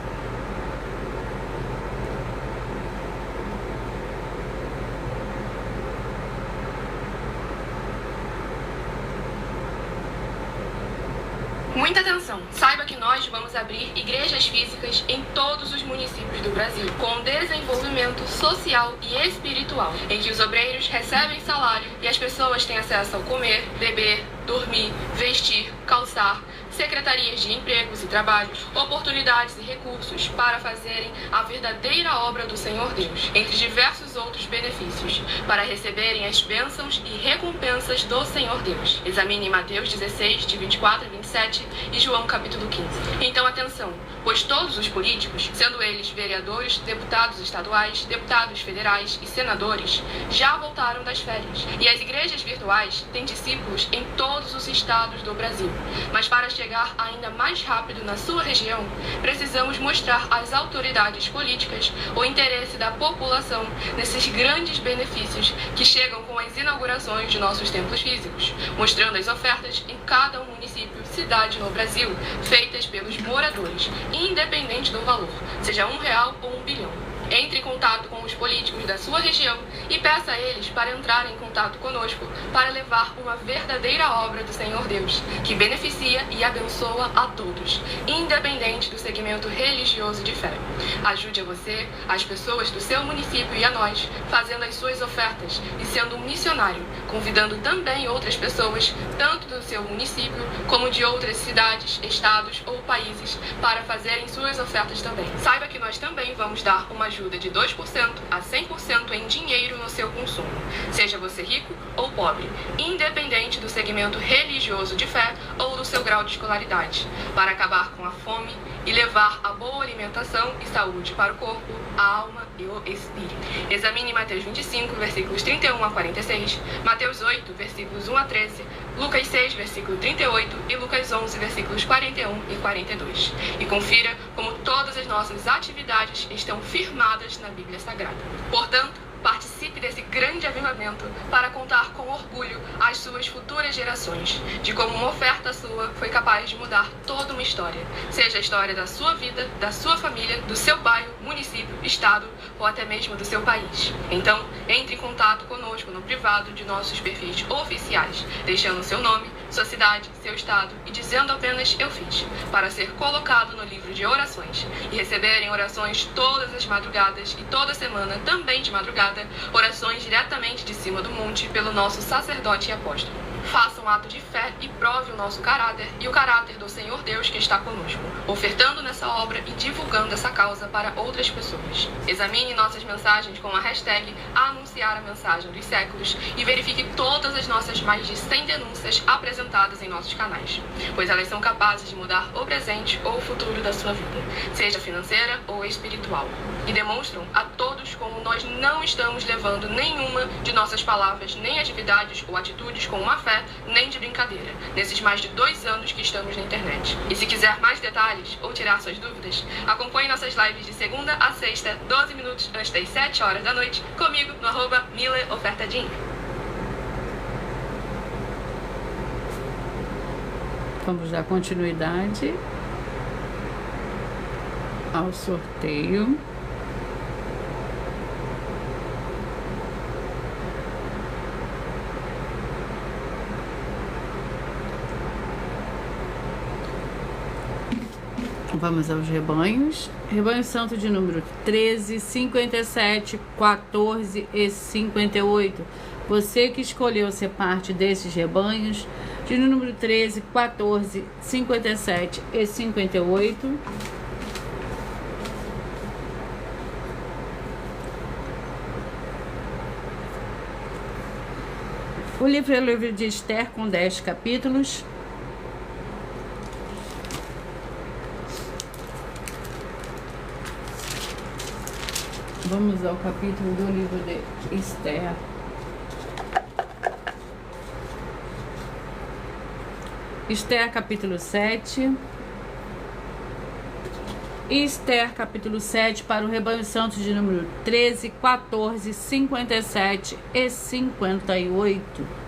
C: Muita atenção! Saiba que nós vamos abrir igrejas físicas em todos os municípios do Brasil, com desenvolvimento social e espiritual, em que os obreiros recebem salário e as pessoas têm acesso ao comer, beber, dormir, vestir, calçar, secretarias de empregos e trabalhos, oportunidades e recursos para fazerem a verdadeira obra do Senhor Deus, entre diversos outros benefícios, para receberem as bênçãos e recompensas do Senhor Deus. Examine Mateus 16, de 24 a 27 e João capítulo 15. Então atenção, pois todos os políticos, sendo eles vereadores, deputados estaduais, deputados federais e senadores, já voltaram das férias, e as igrejas virtuais têm discípulos em todos os estados do Brasil. Mas para chegar ainda mais rápido na sua região, precisamos mostrar às autoridades políticas o interesse da população nesses grandes benefícios que chegam com as inaugurações de nossos templos físicos, mostrando as ofertas em cada município, cidade no Brasil, feitas pelos moradores, independente do valor, seja R$1 ou 1 bilhão. Entre em contato com os políticos da sua região e peça a eles para entrar em contato conosco para levar uma verdadeira obra do Senhor Deus, que beneficia e abençoa a todos, independente do segmento religioso de fé. Ajude a você, as pessoas do seu município e a nós, fazendo as suas ofertas e sendo um missionário, convidando também outras pessoas, tanto do seu município como de outras cidades, estados ou países, para fazerem suas ofertas também. Saiba que nós também vamos dar uma ajuda de 2% a 100% em dinheiro no seu consumo, seja você rico ou pobre, independente do segmento religioso de fé ou do seu grau de escolaridade, para acabar com a fome e levar a boa alimentação e saúde para o corpo, a alma e o espírito. Examine Mateus 25, versículos 31 a 46, Mateus 8, versículos 1 a 13, Lucas 6, versículo 38 e Lucas 11, versículos 41 e 42. E confira como todas as nossas atividades estão firmadas na Bíblia Sagrada. Portanto, participe desse grande avivamento para contar com orgulho às suas futuras gerações de como uma oferta sua foi capaz de mudar toda uma história, seja a história da sua vida, da sua família, do seu bairro, município, estado ou até mesmo do seu país. Então, entre em contato conosco no privado de nossos perfis oficiais, deixando seu nome, sua cidade, seu estado e dizendo apenas "eu fiz", para ser colocado no livro de orações e receberem orações todas as madrugadas e toda semana, também de madrugada, orações diretamente de cima do monte pelo nosso sacerdote e apóstolo. faça um ato de fé e prove o nosso caráter e o caráter do Senhor Deus que está conosco, ofertando nessa obra e divulgando essa causa para outras pessoas. Examine nossas mensagens com a hashtag Anunciar a Mensagem dos Séculos e verifique todas as nossas mais de 100 denúncias apresentadas em nossos canais, pois elas são capazes de mudar o presente ou o futuro da sua vida, seja financeira ou espiritual, e demonstram a todos como nós não estamos levando nenhuma de nossas palavras, nem atividades ou atitudes com má fé, nem de brincadeira, nesses mais de 2 anos que estamos na internet. E se quiser mais detalhes ou tirar suas dúvidas, acompanhe nossas lives de segunda a sexta, 12 minutos antes das 7 horas da noite, comigo no @MileOfertaDin.
A: Vamos dar continuidade ao sorteio. Vamos aos rebanhos. Rebanho santo de número 13, 57, 14 e 58. Você que escolheu ser parte desses rebanhos, de número 13, 14, 57 e 58. O livro é o livro de Esther, com 10 capítulos. Vamos ao capítulo do livro de Esther. Esther, capítulo 7. Esther, capítulo 7, para o rebanho santo de número 13, 14, 57 e 58.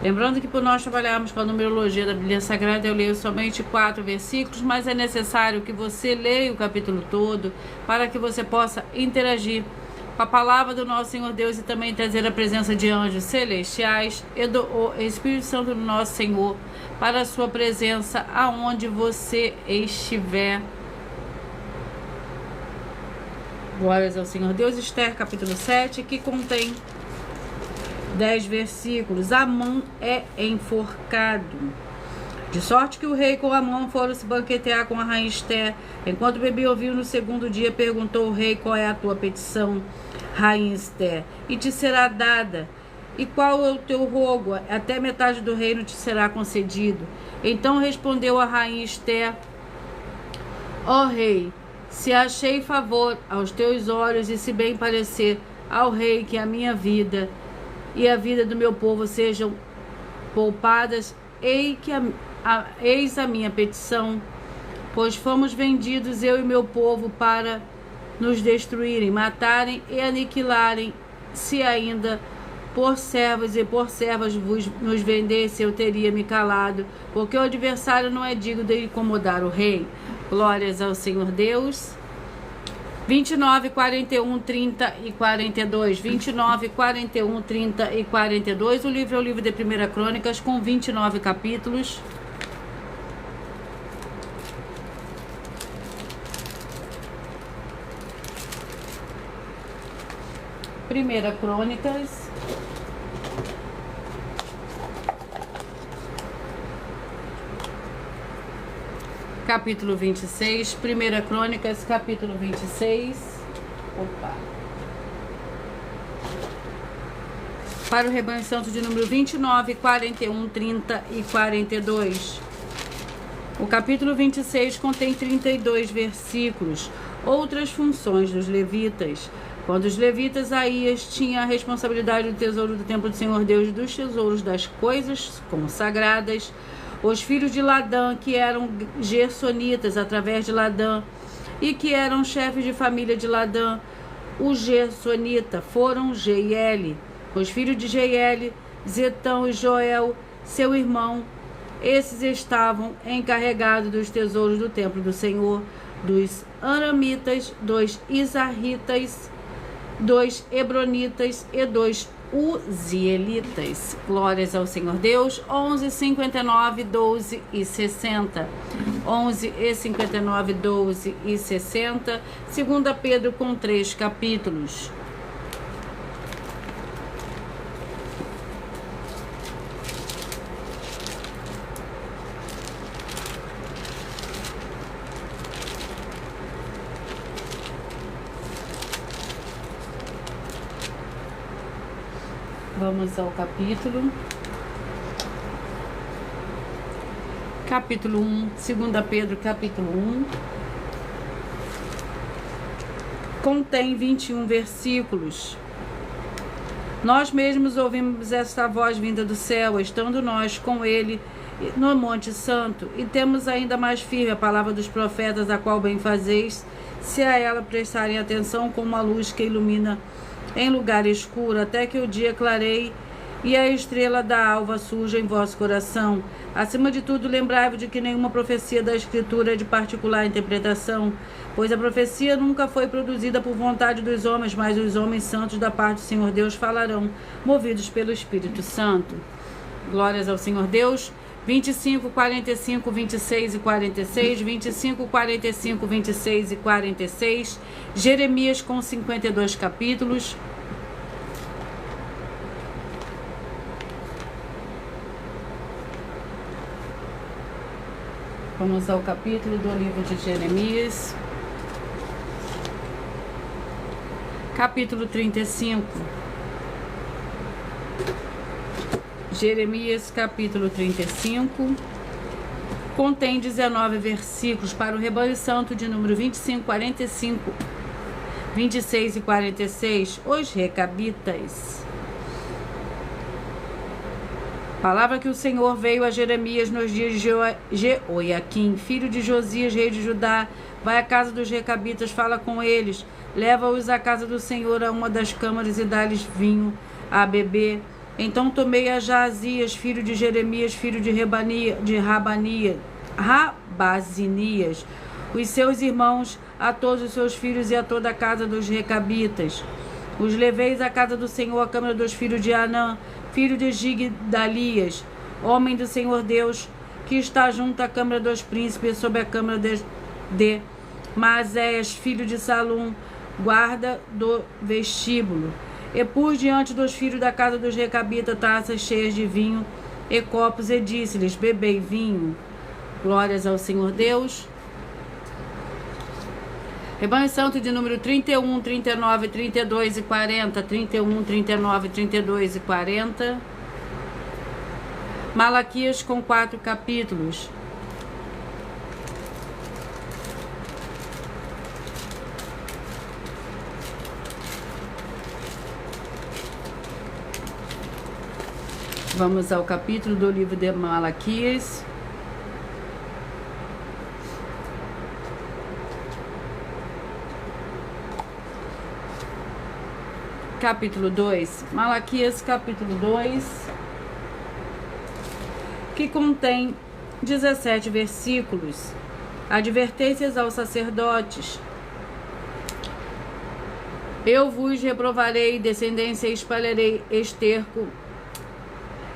A: Lembrando que por nós trabalharmos com a numerologia da Bíblia Sagrada, eu leio somente 4 versículos, mas é necessário que você leia o capítulo todo para que você possa interagir com a palavra do nosso Senhor Deus e também trazer a presença de anjos celestiais e do Espírito Santo do nosso Senhor para a sua presença aonde você estiver. Glórias ao Senhor Deus. Esther, capítulo 7, que contém 10 versículos. Amon é enforcado. De sorte que o rei com Amon foram se banquetear com a rainha Esther. Enquanto o bebê ouviu no segundo dia, perguntou o rei: qual é a tua petição, rainha Esther? E te será dada. E qual é o teu rogo? Até metade do reino te será concedido. Então respondeu a rainha Esther: ó rei, se achei favor aos teus olhos e se bem parecer ao rei que a minha vida e a vida do meu povo sejam poupadas, eis a minha petição, pois fomos vendidos, eu e meu povo, para nos destruírem, matarem e aniquilarem. Se ainda por servos e por servas nos vendesse, eu teria me calado, porque o adversário não é digno de incomodar o rei. Glórias ao Senhor Deus. 29, 41, 30 e 42. 29, 41, 30 e 42. O livro é o livro de 1 Crônicas, com 29 capítulos. Primeira Crônicas, capítulo 26, 1 Crônicas, capítulo 26. Para o rebanho santo de número 29, 41, 30 e 42. O capítulo 26 contém 32 versículos. Outras funções dos levitas. Quando os levitas, Aías tinha a responsabilidade do tesouro do templo do Senhor Deus e dos tesouros das coisas consagradas, os filhos de Ladã, que eram gersonitas através de Ladã e que eram chefes de família de Ladã, o gersonita, foram Jeiel. Os filhos de Jeiel, Zetão e Joel, seu irmão. Esses estavam encarregados dos tesouros do templo do Senhor, dos Aramitas, dos Izarritas, dos Hebronitas e dos Uzielitas. Glórias ao Senhor Deus. 11, 59, 12 e 60. 11 e 59, 12 e 60. 2 Pedro, com 3 capítulos. Vamos ao capítulo 1, 2 Pedro, capítulo 1. Contém 21 versículos. Nós mesmos ouvimos esta voz vinda do céu, estando nós com ele no Monte Santo, e temos ainda mais firme a palavra dos profetas, a qual bem fazeis, se a ela prestarem atenção, como uma luz que ilumina em lugar escuro, até que o dia clareie e a estrela da alva surja em vosso coração. Acima de tudo, lembrai-vos de que nenhuma profecia da Escritura é de particular interpretação, pois a profecia nunca foi produzida por vontade dos homens, mas os homens santos da parte do Senhor Deus falarão, movidos pelo Espírito Santo. Glórias ao Senhor Deus. 25, 45, 26 e 46, 25, 45, 26 e 46, Jeremias com 52 capítulos. Vamos ao capítulo do livro de Jeremias, capítulo 35. Jeremias, capítulo 35, contém 19 versículos para o rebanho santo de número 25, 45, 26 e 46, os recabitas. Palavra que o Senhor veio a Jeremias nos dias de Jeoiaquim, filho de Josias, rei de Judá. Vai à casa dos recabitas, fala com eles, leva-os à casa do Senhor, a uma das câmaras, e dá-lhes vinho a beber. Então tomei a Jazias, filho de Jeremias, filho de Rabazinias, os seus irmãos, a todos os seus filhos e a toda a casa dos recabitas. Os leveis à casa do Senhor, a câmara dos filhos de Anã, filho de Gigdalias, homem do Senhor Deus, que está junto à câmara dos príncipes, sob a câmara de Maazéias, filho de Salum, guarda do vestíbulo. E pus diante dos filhos da casa dos recabitas taças cheias de vinho e copos, e disse-lhes: bebei vinho. Glórias ao Senhor Deus. Rebanho Santo de número 31, 39, 32 e 40, 31, 39, 32 e 40. Malaquias com 4 capítulos. Vamos ao capítulo do livro de Malaquias. Capítulo 2. Malaquias, capítulo 2, que contém 17 versículos. Advertências aos sacerdotes. Eu vos reprovarei descendência e espalharei esterco.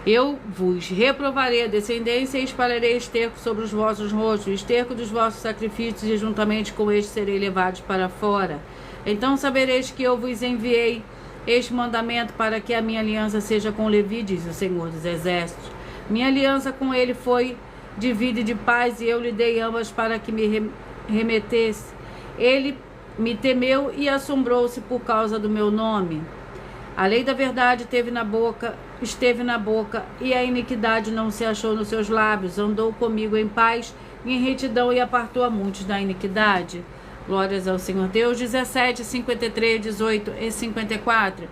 A: Eu vos reprovarei a descendência e espalharei esterco sobre os vossos rostos, esterco dos vossos sacrifícios, e juntamente com este serei levados para fora. Então sabereis que eu vos enviei este mandamento para que a minha aliança seja com Levi, diz o Senhor dos Exércitos. Minha aliança com ele foi de vida e de paz, e eu lhe dei ambas para que me remetesse. Ele me temeu e assombrou-se por causa do meu nome. A lei da verdade esteve na boca, e a iniquidade não se achou nos seus lábios. Andou comigo em paz e em retidão, e apartou a muitos da iniquidade. Glórias ao Senhor Deus. 17, 53, 18 e 54.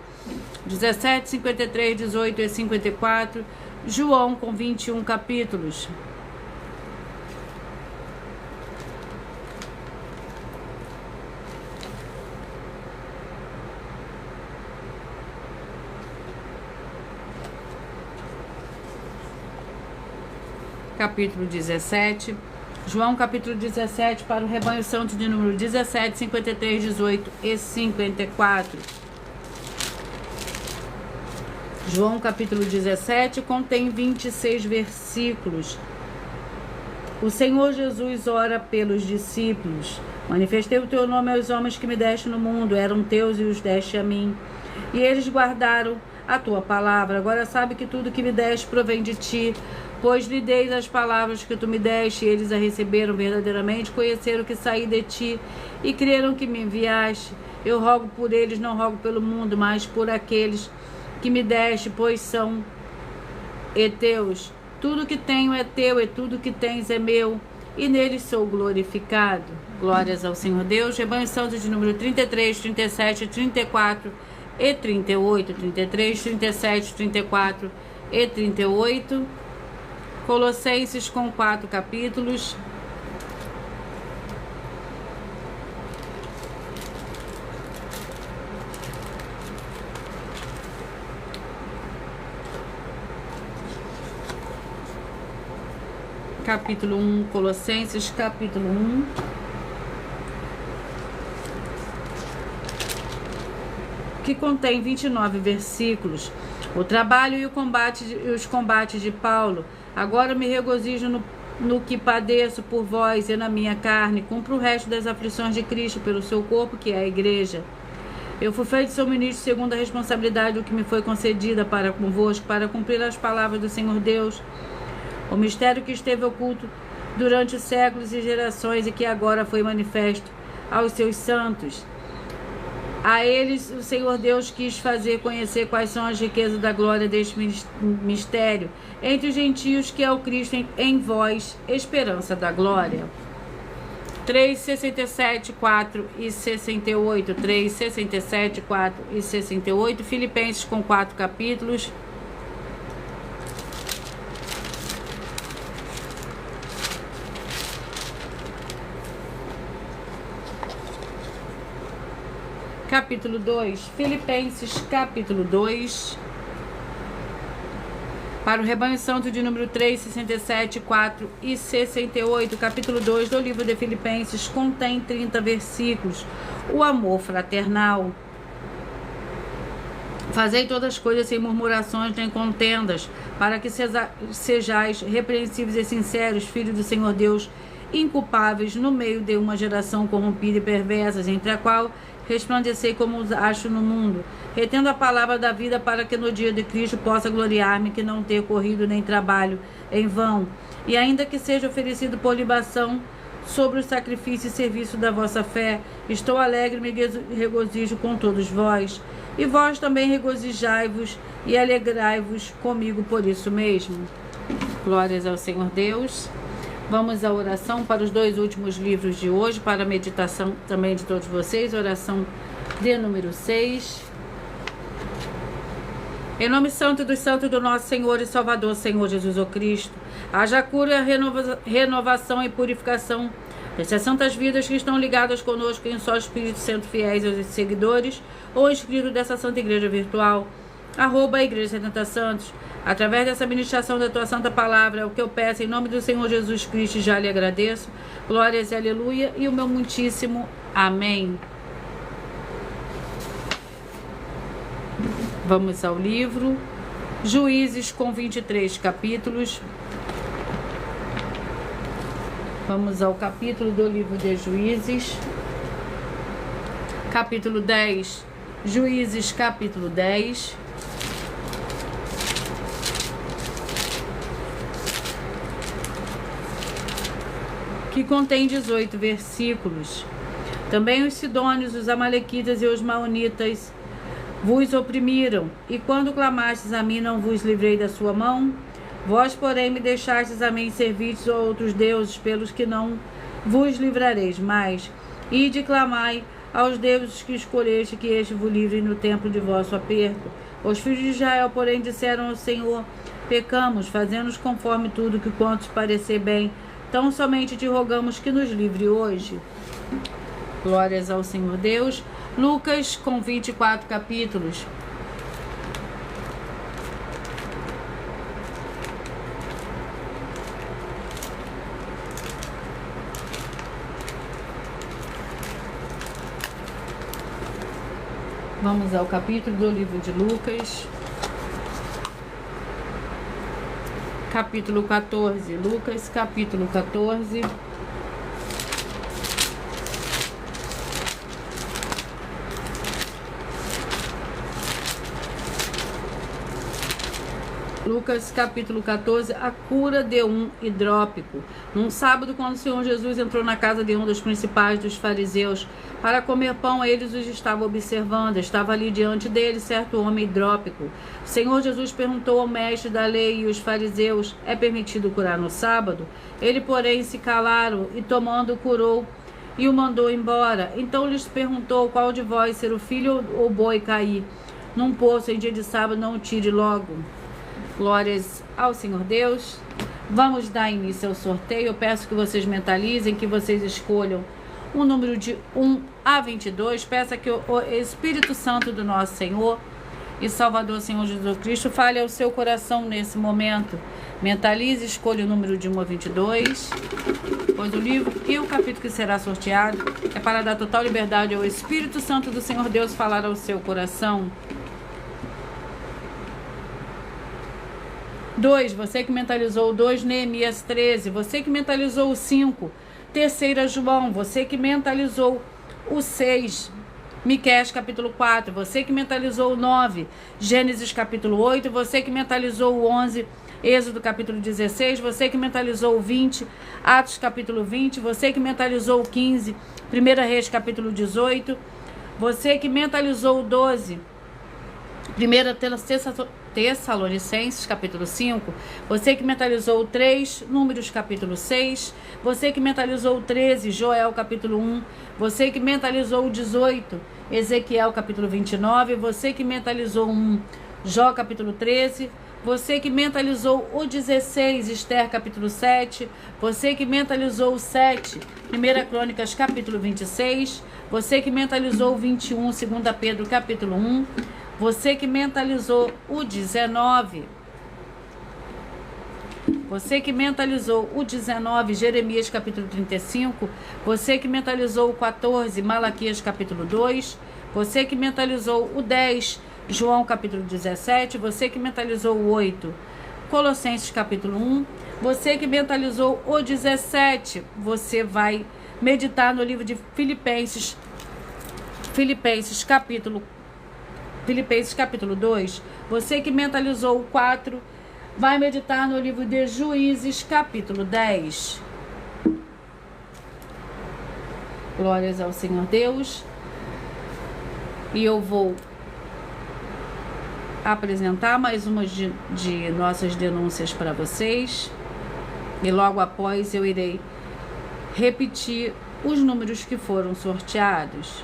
A: 17, 53, 18 e 54. João com 21 capítulos. Capítulo 17. João capítulo 17 para o rebanho santo de número 17, 53, 18 e 54. João capítulo 17 contém 26 versículos. O Senhor Jesus ora pelos discípulos. Manifestei o teu nome aos homens que me deste no mundo, eram teus e os deste a mim. E eles guardaram a tua palavra. Agora sabe que tudo que me deste provém de ti, pois lhe dei as palavras que tu me deste, e eles a receberam verdadeiramente, conheceram que saí de ti, e creram que me enviaste. Eu rogo por eles, não rogo pelo mundo, mas por aqueles que me deste, pois são teus. Tudo que tenho é teu, e tudo que tens é meu, e neles sou glorificado. Glórias ao Senhor Deus. Rebanho Santo de número 33, 37, 34 e 38. 33, 37, 34 e 38. Colossenses com 4 capítulos. Capítulo 1, Colossenses, capítulo 1. Que contém 29 versículos. O trabalho e os combates de Paulo. Agora me regozijo no que padeço por vós e na minha carne. Cumpro o resto das aflições de Cristo pelo seu corpo, que é a igreja. Eu fui feito seu ministro segundo a responsabilidade do que me foi concedida para convosco, para cumprir as palavras do Senhor Deus. O mistério que esteve oculto durante séculos e gerações e que agora foi manifesto aos seus santos. A eles o Senhor Deus quis fazer conhecer quais são as riquezas da glória deste mistério entre os gentios, que é o Cristo em vós, esperança da glória. 3, 67, 4 e 68. 3, 67, 4 e 68. Filipenses com 4 capítulos. Capítulo 2, Filipenses, capítulo 2, para o Rebanho Santo de número 3, 67, 4 e 68, capítulo 2 do livro de Filipenses, contém 30 versículos. O amor fraternal. Fazei todas as coisas sem murmurações nem contendas, para que sejais repreensíveis e sinceros, filhos do Senhor Deus, inculpáveis no meio de uma geração corrompida e perversa, entre a qual resplandecei como acho no mundo, retendo a palavra da vida, para que no dia de Cristo possa gloriar-me, que não ter corrido nem trabalho em vão, e ainda que seja oferecido por libação sobre o sacrifício e serviço da vossa fé, estou alegre e me regozijo com todos vós, e vós também regozijai-vos e alegrai-vos comigo por isso mesmo. Glórias ao Senhor Deus. Vamos à oração para os 2 últimos livros de hoje, para a meditação também de todos vocês. Oração de número 6. Em nome santo dos santos do nosso Senhor e Salvador, Senhor Jesus o Cristo, haja cura, renovação e purificação dessas santas vidas que estão ligadas conosco em só Espírito Santo, fiéis aos seguidores ou inscritos dessa Santa Igreja Virtual, @ Igreja 70 Santos. Através dessa ministração da tua santa palavra, é o que eu peço em nome do Senhor Jesus Cristo, já lhe agradeço. Glórias e aleluia, e o meu muitíssimo amém. Vamos ao livro Juízes, com 23 capítulos. Vamos ao capítulo do livro de Juízes, capítulo 10. Juízes, capítulo 10. Que contém 18 versículos. Também os sidônios, os amalequitas e os maonitas vos oprimiram, e quando clamastes a mim, não vos livrei da sua mão. Vós, porém, me deixastes a mim, servistes a outros deuses, pelos que não vos livrareis mais. Ide e clamai aos deuses que escolheste, que este vos livre no tempo de vosso aperto. Os filhos de Israel, porém, disseram ao Senhor: pecamos, fazendo-nos conforme tudo que quantos parecer bem. Tão somente te rogamos que nos livre hoje. Glórias ao Senhor Deus. Lucas, com 24 capítulos. Vamos ao capítulo do livro de Lucas. Capítulo 14. Lucas, capítulo 14. Lucas capítulo 14, a cura de um hidrópico. Num sábado, quando o Senhor Jesus entrou na casa de um dos principais dos fariseus para comer pão, eles os estavam observando. Estava ali diante dele certo homem hidrópico. O Senhor Jesus perguntou ao mestre da lei e os fariseus: é permitido curar no sábado? Ele, porém, se calaram e, tomando, curou e o mandou embora. Então lhes perguntou: qual de vós, ser o filho ou boi cair num poço em dia de sábado, não o tire logo? Glórias ao Senhor Deus. Vamos dar início ao sorteio. Eu peço que vocês mentalizem, que vocês escolham um número de 1 a 22. Peça que o Espírito Santo do nosso Senhor e Salvador, Senhor Jesus Cristo, fale ao seu coração nesse momento. Mentalize, escolha o número de 1 a 22. Pois o livro e o capítulo que será sorteado é para dar total liberdade ao Espírito Santo do Senhor Deus falar ao seu coração. 2, você que mentalizou o 2, Neemias 13. Você que mentalizou o 5, 3 João. Você que mentalizou o 6, Miqueias capítulo 4. Você que mentalizou o 9, Gênesis capítulo 8. Você que mentalizou o 11, Êxodo capítulo 16. Você que mentalizou o 20, Atos capítulo 20. Você que mentalizou o 15, 1 Reis capítulo 18. Você que mentalizou o 12, 1 Tessalonicenses capítulo 5, você que mentalizou o 3, Números capítulo 6, você que mentalizou o 13, Joel capítulo 1, você que mentalizou o 18, Ezequiel capítulo 29, você que mentalizou 1, Jó capítulo 13, você que mentalizou o 16, Esther capítulo 7, você que mentalizou o 7, 1 Crônicas capítulo 26, você que mentalizou o 21, 2 Pedro capítulo 1, você que mentalizou o 19, você que mentalizou o 19, Jeremias capítulo 35, você que mentalizou o 14, Malaquias capítulo 2, você que mentalizou o 10, João capítulo 17, você que mentalizou o 8, Colossenses capítulo 1, você que mentalizou o 17, você vai meditar no livro de Filipenses capítulo 2, você que mentalizou o 4, vai meditar no livro de Juízes, capítulo 10. Glórias ao Senhor Deus. E eu vou apresentar mais uma de nossas denúncias para vocês. E logo após eu irei repetir os números que foram sorteados.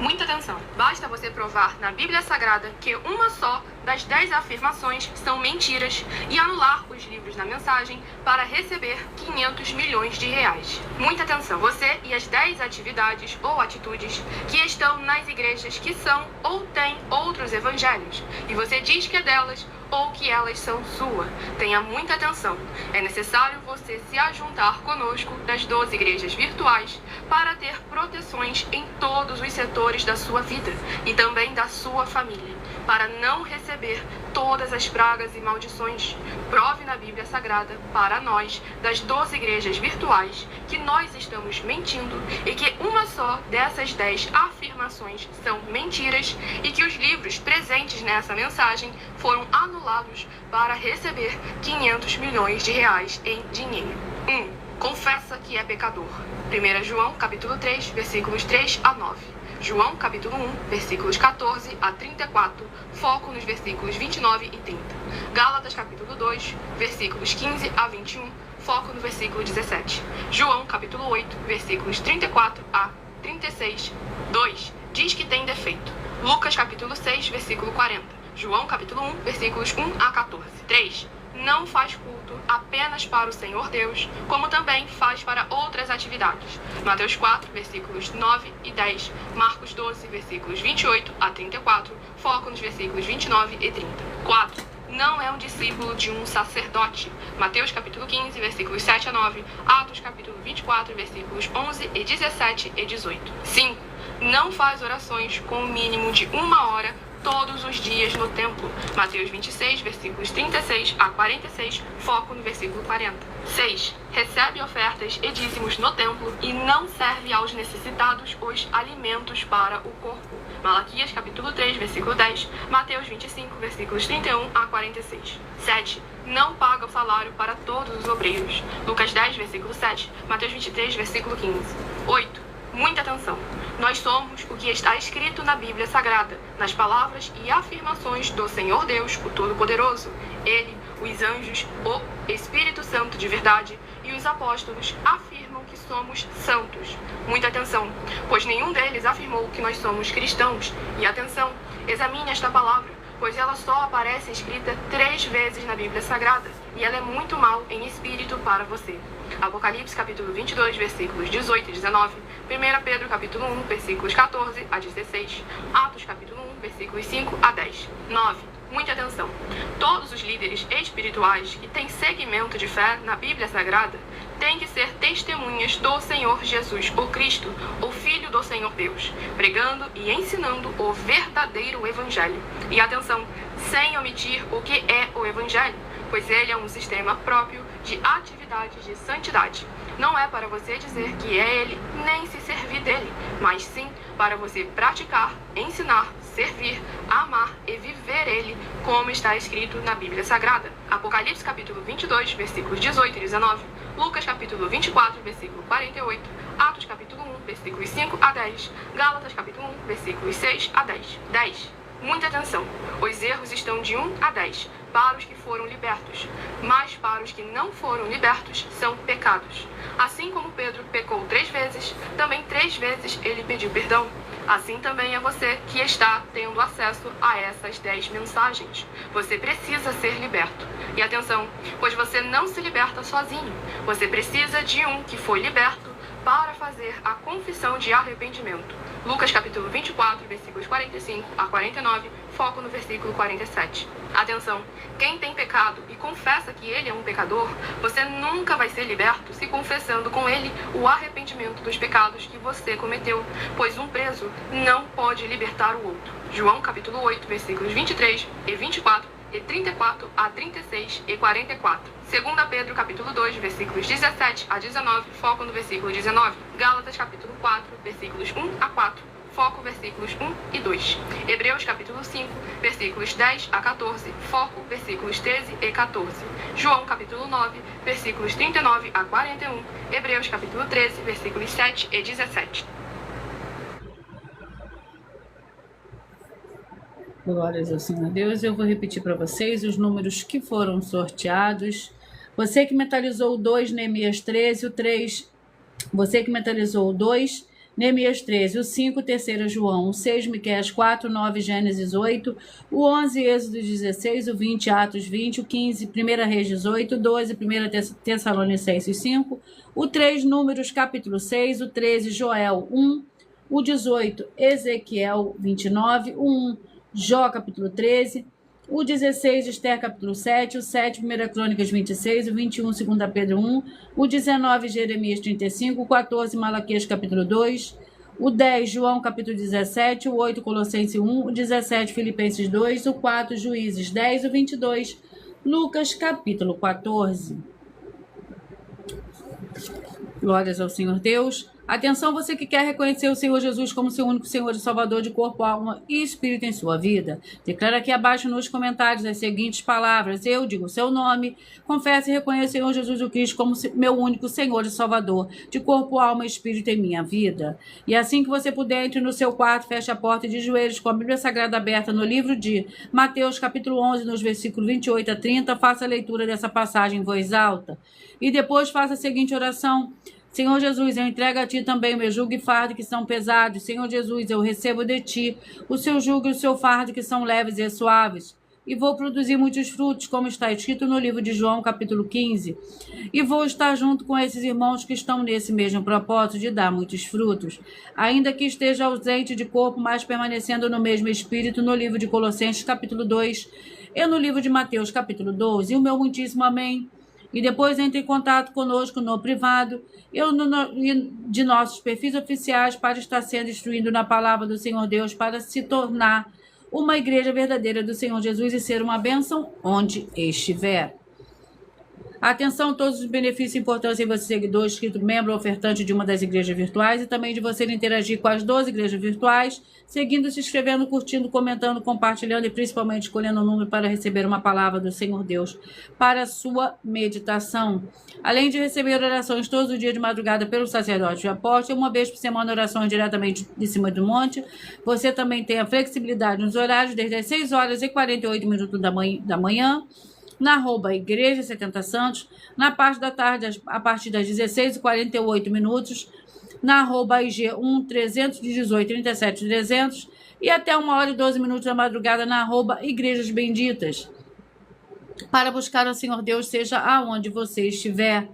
C: Muita atenção! Basta você provar na Bíblia Sagrada que uma só das 10 afirmações são mentiras e anular os livros na mensagem para receber 500 milhões de reais. Muita atenção! Você e as 10 atividades ou atitudes que estão nas igrejas que são ou têm outros evangelhos e você diz que é delas ou que elas são sua. Tenha muita atenção. É necessário você se ajuntar conosco das 12 igrejas virtuais para ter proteções em todos os setores da sua vida e também da sua família, para não receber todas as pragas e maldições. Prove na Bíblia Sagrada para nós, das 12 igrejas virtuais, que nós estamos mentindo e que uma só dessas 10 afirmações são mentiras e que os livros presentes nessa mensagem foram anulados para receber 500 milhões de reais em dinheiro. 1. Confessa que é pecador. 1 João capítulo 3, versículos 3 a 9. João capítulo 1, versículos 14 a 34, foco nos versículos 29 e 30. Gálatas capítulo 2, versículos 15 a 21, foco no versículo 17. João capítulo 8, versículos 34 a 36. 2. Diz que tem defeito. Lucas capítulo 6, versículo 40. João capítulo 1, versículos 1 a 14. 3. Não faz culto apenas para o Senhor Deus, como também faz para outras atividades. Mateus 4, versículos 9 e 10. Marcos 12, versículos 28 a 34. Foco nos versículos 29 e 30. 4. Não é um discípulo de um sacerdote. Mateus capítulo 15, versículos 7 a 9. Atos capítulo 24, versículos 11 e 17 e 18. 5. Não faz orações com o mínimo de 1 hora todos os dias no templo. Mateus 26, versículos 36 a 46, foco no versículo 40. 6. Recebe ofertas e dízimos no templo e não serve aos necessitados os alimentos para o corpo. Malaquias capítulo 3, versículo 10, Mateus 25, versículos 31 a 46. 7. Não paga o salário para todos os obreiros. Lucas 10, versículo 7, Mateus 23, versículo 15. 8. Muita atenção. Nós somos o que está escrito na Bíblia Sagrada, nas palavras e afirmações do Senhor Deus, o Todo-Poderoso. Ele, os anjos, o Espírito Santo de verdade e os apóstolos afirmam que somos santos. Muita atenção, pois nenhum deles afirmou que nós somos cristãos. E atenção, examine esta palavra, pois ela só aparece escrita 3 vezes na Bíblia Sagrada, e ela é muito mal em espírito para você. Apocalipse capítulo 22, versículos 18 e 19, 1 Pedro capítulo 1, versículos 14 a 16, Atos capítulo 1, versículos 5 a 10. 9. Muita atenção. Todos os líderes espirituais que têm segmento de fé na Bíblia Sagrada têm que ser testemunhas do Senhor Jesus, o Cristo, o Filho do Senhor Deus, pregando e ensinando o verdadeiro Evangelho. E atenção, sem omitir o que é o Evangelho, pois ele é um sistema próprio de atividades de santidade. Não é para você dizer que é ele, nem se servir dele, mas sim para você praticar, ensinar, servir, amar e viver ele, como está escrito na Bíblia Sagrada. Apocalipse capítulo 22, versículos 18 e 19, Lucas capítulo 24, versículo 48, Atos capítulo 1, versículos 5 a 10, Gálatas capítulo 1, versículos 6 a 10. 10. Muita atenção. Os erros estão de 1 a 10 para os que foram libertos, mas para os que não foram libertos são pecados. Assim como Pedro pecou 3 vezes, também 3 vezes ele pediu perdão. Assim também é você que está tendo acesso a essas 10 mensagens. Você precisa ser liberto. E atenção, pois você não se liberta sozinho. Você precisa de um que foi liberto para fazer a confissão de arrependimento. Lucas capítulo 24, versículos 45 a 49, foco no versículo 47. Atenção, quem tem pecado e confessa que ele é um pecador, você nunca vai ser liberto se confessando com ele o arrependimento dos pecados que você cometeu, pois um preso não pode libertar o outro. João capítulo 8, versículos 23 e 24, e 34 a 36 e 44. 2 Pedro capítulo 2, versículos 17 a 19, foco no versículo 19. Gálatas capítulo 4, versículos 1 a 4, foco versículos 1 e 2. Hebreus capítulo 5, versículos 10 a 14, foco versículos 13 e 14. João capítulo 9, versículos 39 a 41. Hebreus capítulo 13, versículos 7 e 17.
A: Glórias ao Senhor Deus. Eu vou repetir para vocês os números que foram sorteados. Você que mentalizou o 2, Neemias 13, o 3. Você que mentalizou o 2, Neemias 13, o 5, 3 João, o 6, Miqueias 4, 9, Gênesis 8, o 11, Êxodo 16, o 20, Atos 20, o 15, 1 Reis 18, o 12, 1 Tessalonicenses 5, o 3, Números capítulo 6, o 13, Joel 1, o 18, Ezequiel 29, o 1, Jó capítulo 13, o 16, Esther capítulo 7, o 7, 1 Crônicas 26, o 21, 2 Pedro 1, o 19, Jeremias 35, o 14, Malaquias capítulo 2, o 10, João capítulo 17, o 8, Colossenses 1, o 17, Filipenses 2, o 4, Juízes 10, o 22, Lucas capítulo 14. Glórias ao Senhor Deus. Atenção, você que quer reconhecer o Senhor Jesus como seu único Senhor e Salvador de corpo, alma e espírito em sua vida. Declara aqui abaixo nos comentários as seguintes palavras. Eu digo o seu nome, confesso e reconheço o Senhor Jesus Cristo como meu único Senhor e Salvador de corpo, alma e espírito em minha vida. E assim que você puder, entre no seu quarto, feche a porta de joelhos com a Bíblia Sagrada aberta no livro de Mateus capítulo 11, nos versículos 28 a 30, faça a leitura dessa passagem em voz alta. E depois faça a seguinte oração. Senhor Jesus, eu entrego a Ti também o meu jugo e fardo que são pesados. Senhor Jesus, eu recebo de Ti o seu jugo e o seu fardo que são leves e suaves. E vou produzir muitos frutos, como está escrito no livro de João, capítulo 15. E vou estar junto com esses irmãos que estão nesse mesmo propósito de dar muitos frutos. Ainda que esteja ausente de corpo, mas permanecendo no mesmo espírito, no livro de Colossenses, capítulo 2, e no livro de Mateus, capítulo 12. E o meu muitíssimo amém. E depois entre em contato conosco no privado de nossos perfis oficiais para estar sendo instruído na palavra do Senhor Deus, para se tornar uma igreja verdadeira do Senhor Jesus e ser uma bênção onde estiver. Atenção, todos os benefícios e importância em você, seguidor, inscrito, membro ou ofertante de uma das igrejas virtuais e também de você interagir com as 12 igrejas virtuais, seguindo, se inscrevendo, curtindo, comentando, compartilhando e principalmente escolhendo o número para receber uma palavra do Senhor Deus para a sua meditação. Além de receber orações todos os dias de madrugada pelo sacerdote e apóstolo, uma vez por semana orações diretamente de cima do monte, você também tem a flexibilidade nos horários desde as 6 horas e 48 minutos da manhã, na @Igreja 70 Santos, na parte da tarde, a partir das 16h48 minutos, na @IG1 318 37 300 e até 1h12 da madrugada na @Igrejas Benditas, para buscar o Senhor Deus, seja aonde você estiver,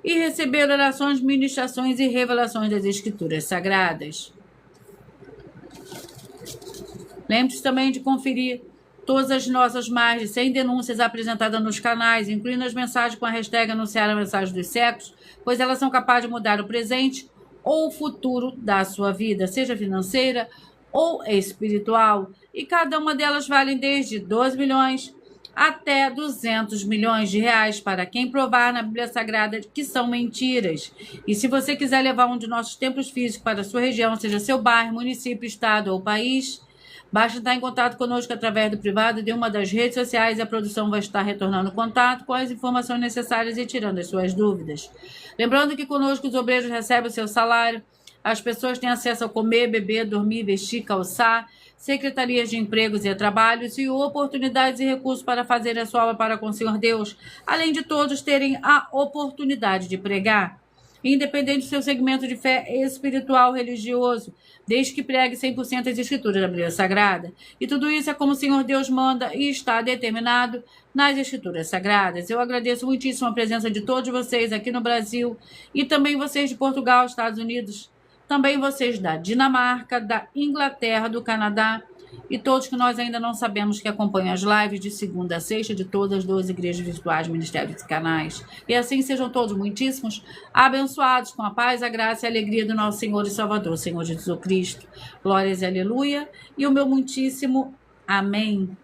A: e receber orações, ministrações e revelações das Escrituras Sagradas. Lembre-se também de conferir todas as nossas mais de 100 denúncias apresentadas nos canais, incluindo as mensagens com a hashtag Anunciar a Mensagem dos Séculos, pois elas são capazes de mudar o presente ou o futuro da sua vida, seja financeira ou espiritual. E cada uma delas vale desde 12 milhões até 200 milhões de reais para quem provar na Bíblia Sagrada que são mentiras. E se você quiser levar um de nossos templos físicos para a sua região, seja seu bairro, município, estado ou país, basta estar em contato conosco através do privado de uma das redes sociais e a produção vai estar retornando contato com as informações necessárias e tirando as suas dúvidas. Lembrando que conosco os obreiros recebem o seu salário, as pessoas têm acesso a comer, beber, dormir, vestir, calçar, secretarias de empregos e trabalhos e oportunidades e recursos para fazer a sua obra para com o Senhor Deus, além de todos terem a oportunidade de pregar, independente do seu segmento de fé espiritual religioso, desde que pregue 100% as Escrituras da Bíblia Sagrada. E tudo isso é como o Senhor Deus manda e está determinado nas Escrituras Sagradas. Eu agradeço muitíssimo a presença de todos vocês aqui no Brasil e também vocês de Portugal, Estados Unidos, também vocês da Dinamarca, da Inglaterra, do Canadá e todos que nós ainda não sabemos que acompanham as lives de segunda a sexta de todas as 12 igrejas virtuais, ministérios e canais. E assim sejam todos muitíssimos abençoados com a paz, a graça e a alegria do nosso Senhor e Salvador, Senhor Jesus Cristo. Glórias e aleluia. E o meu muitíssimo amém.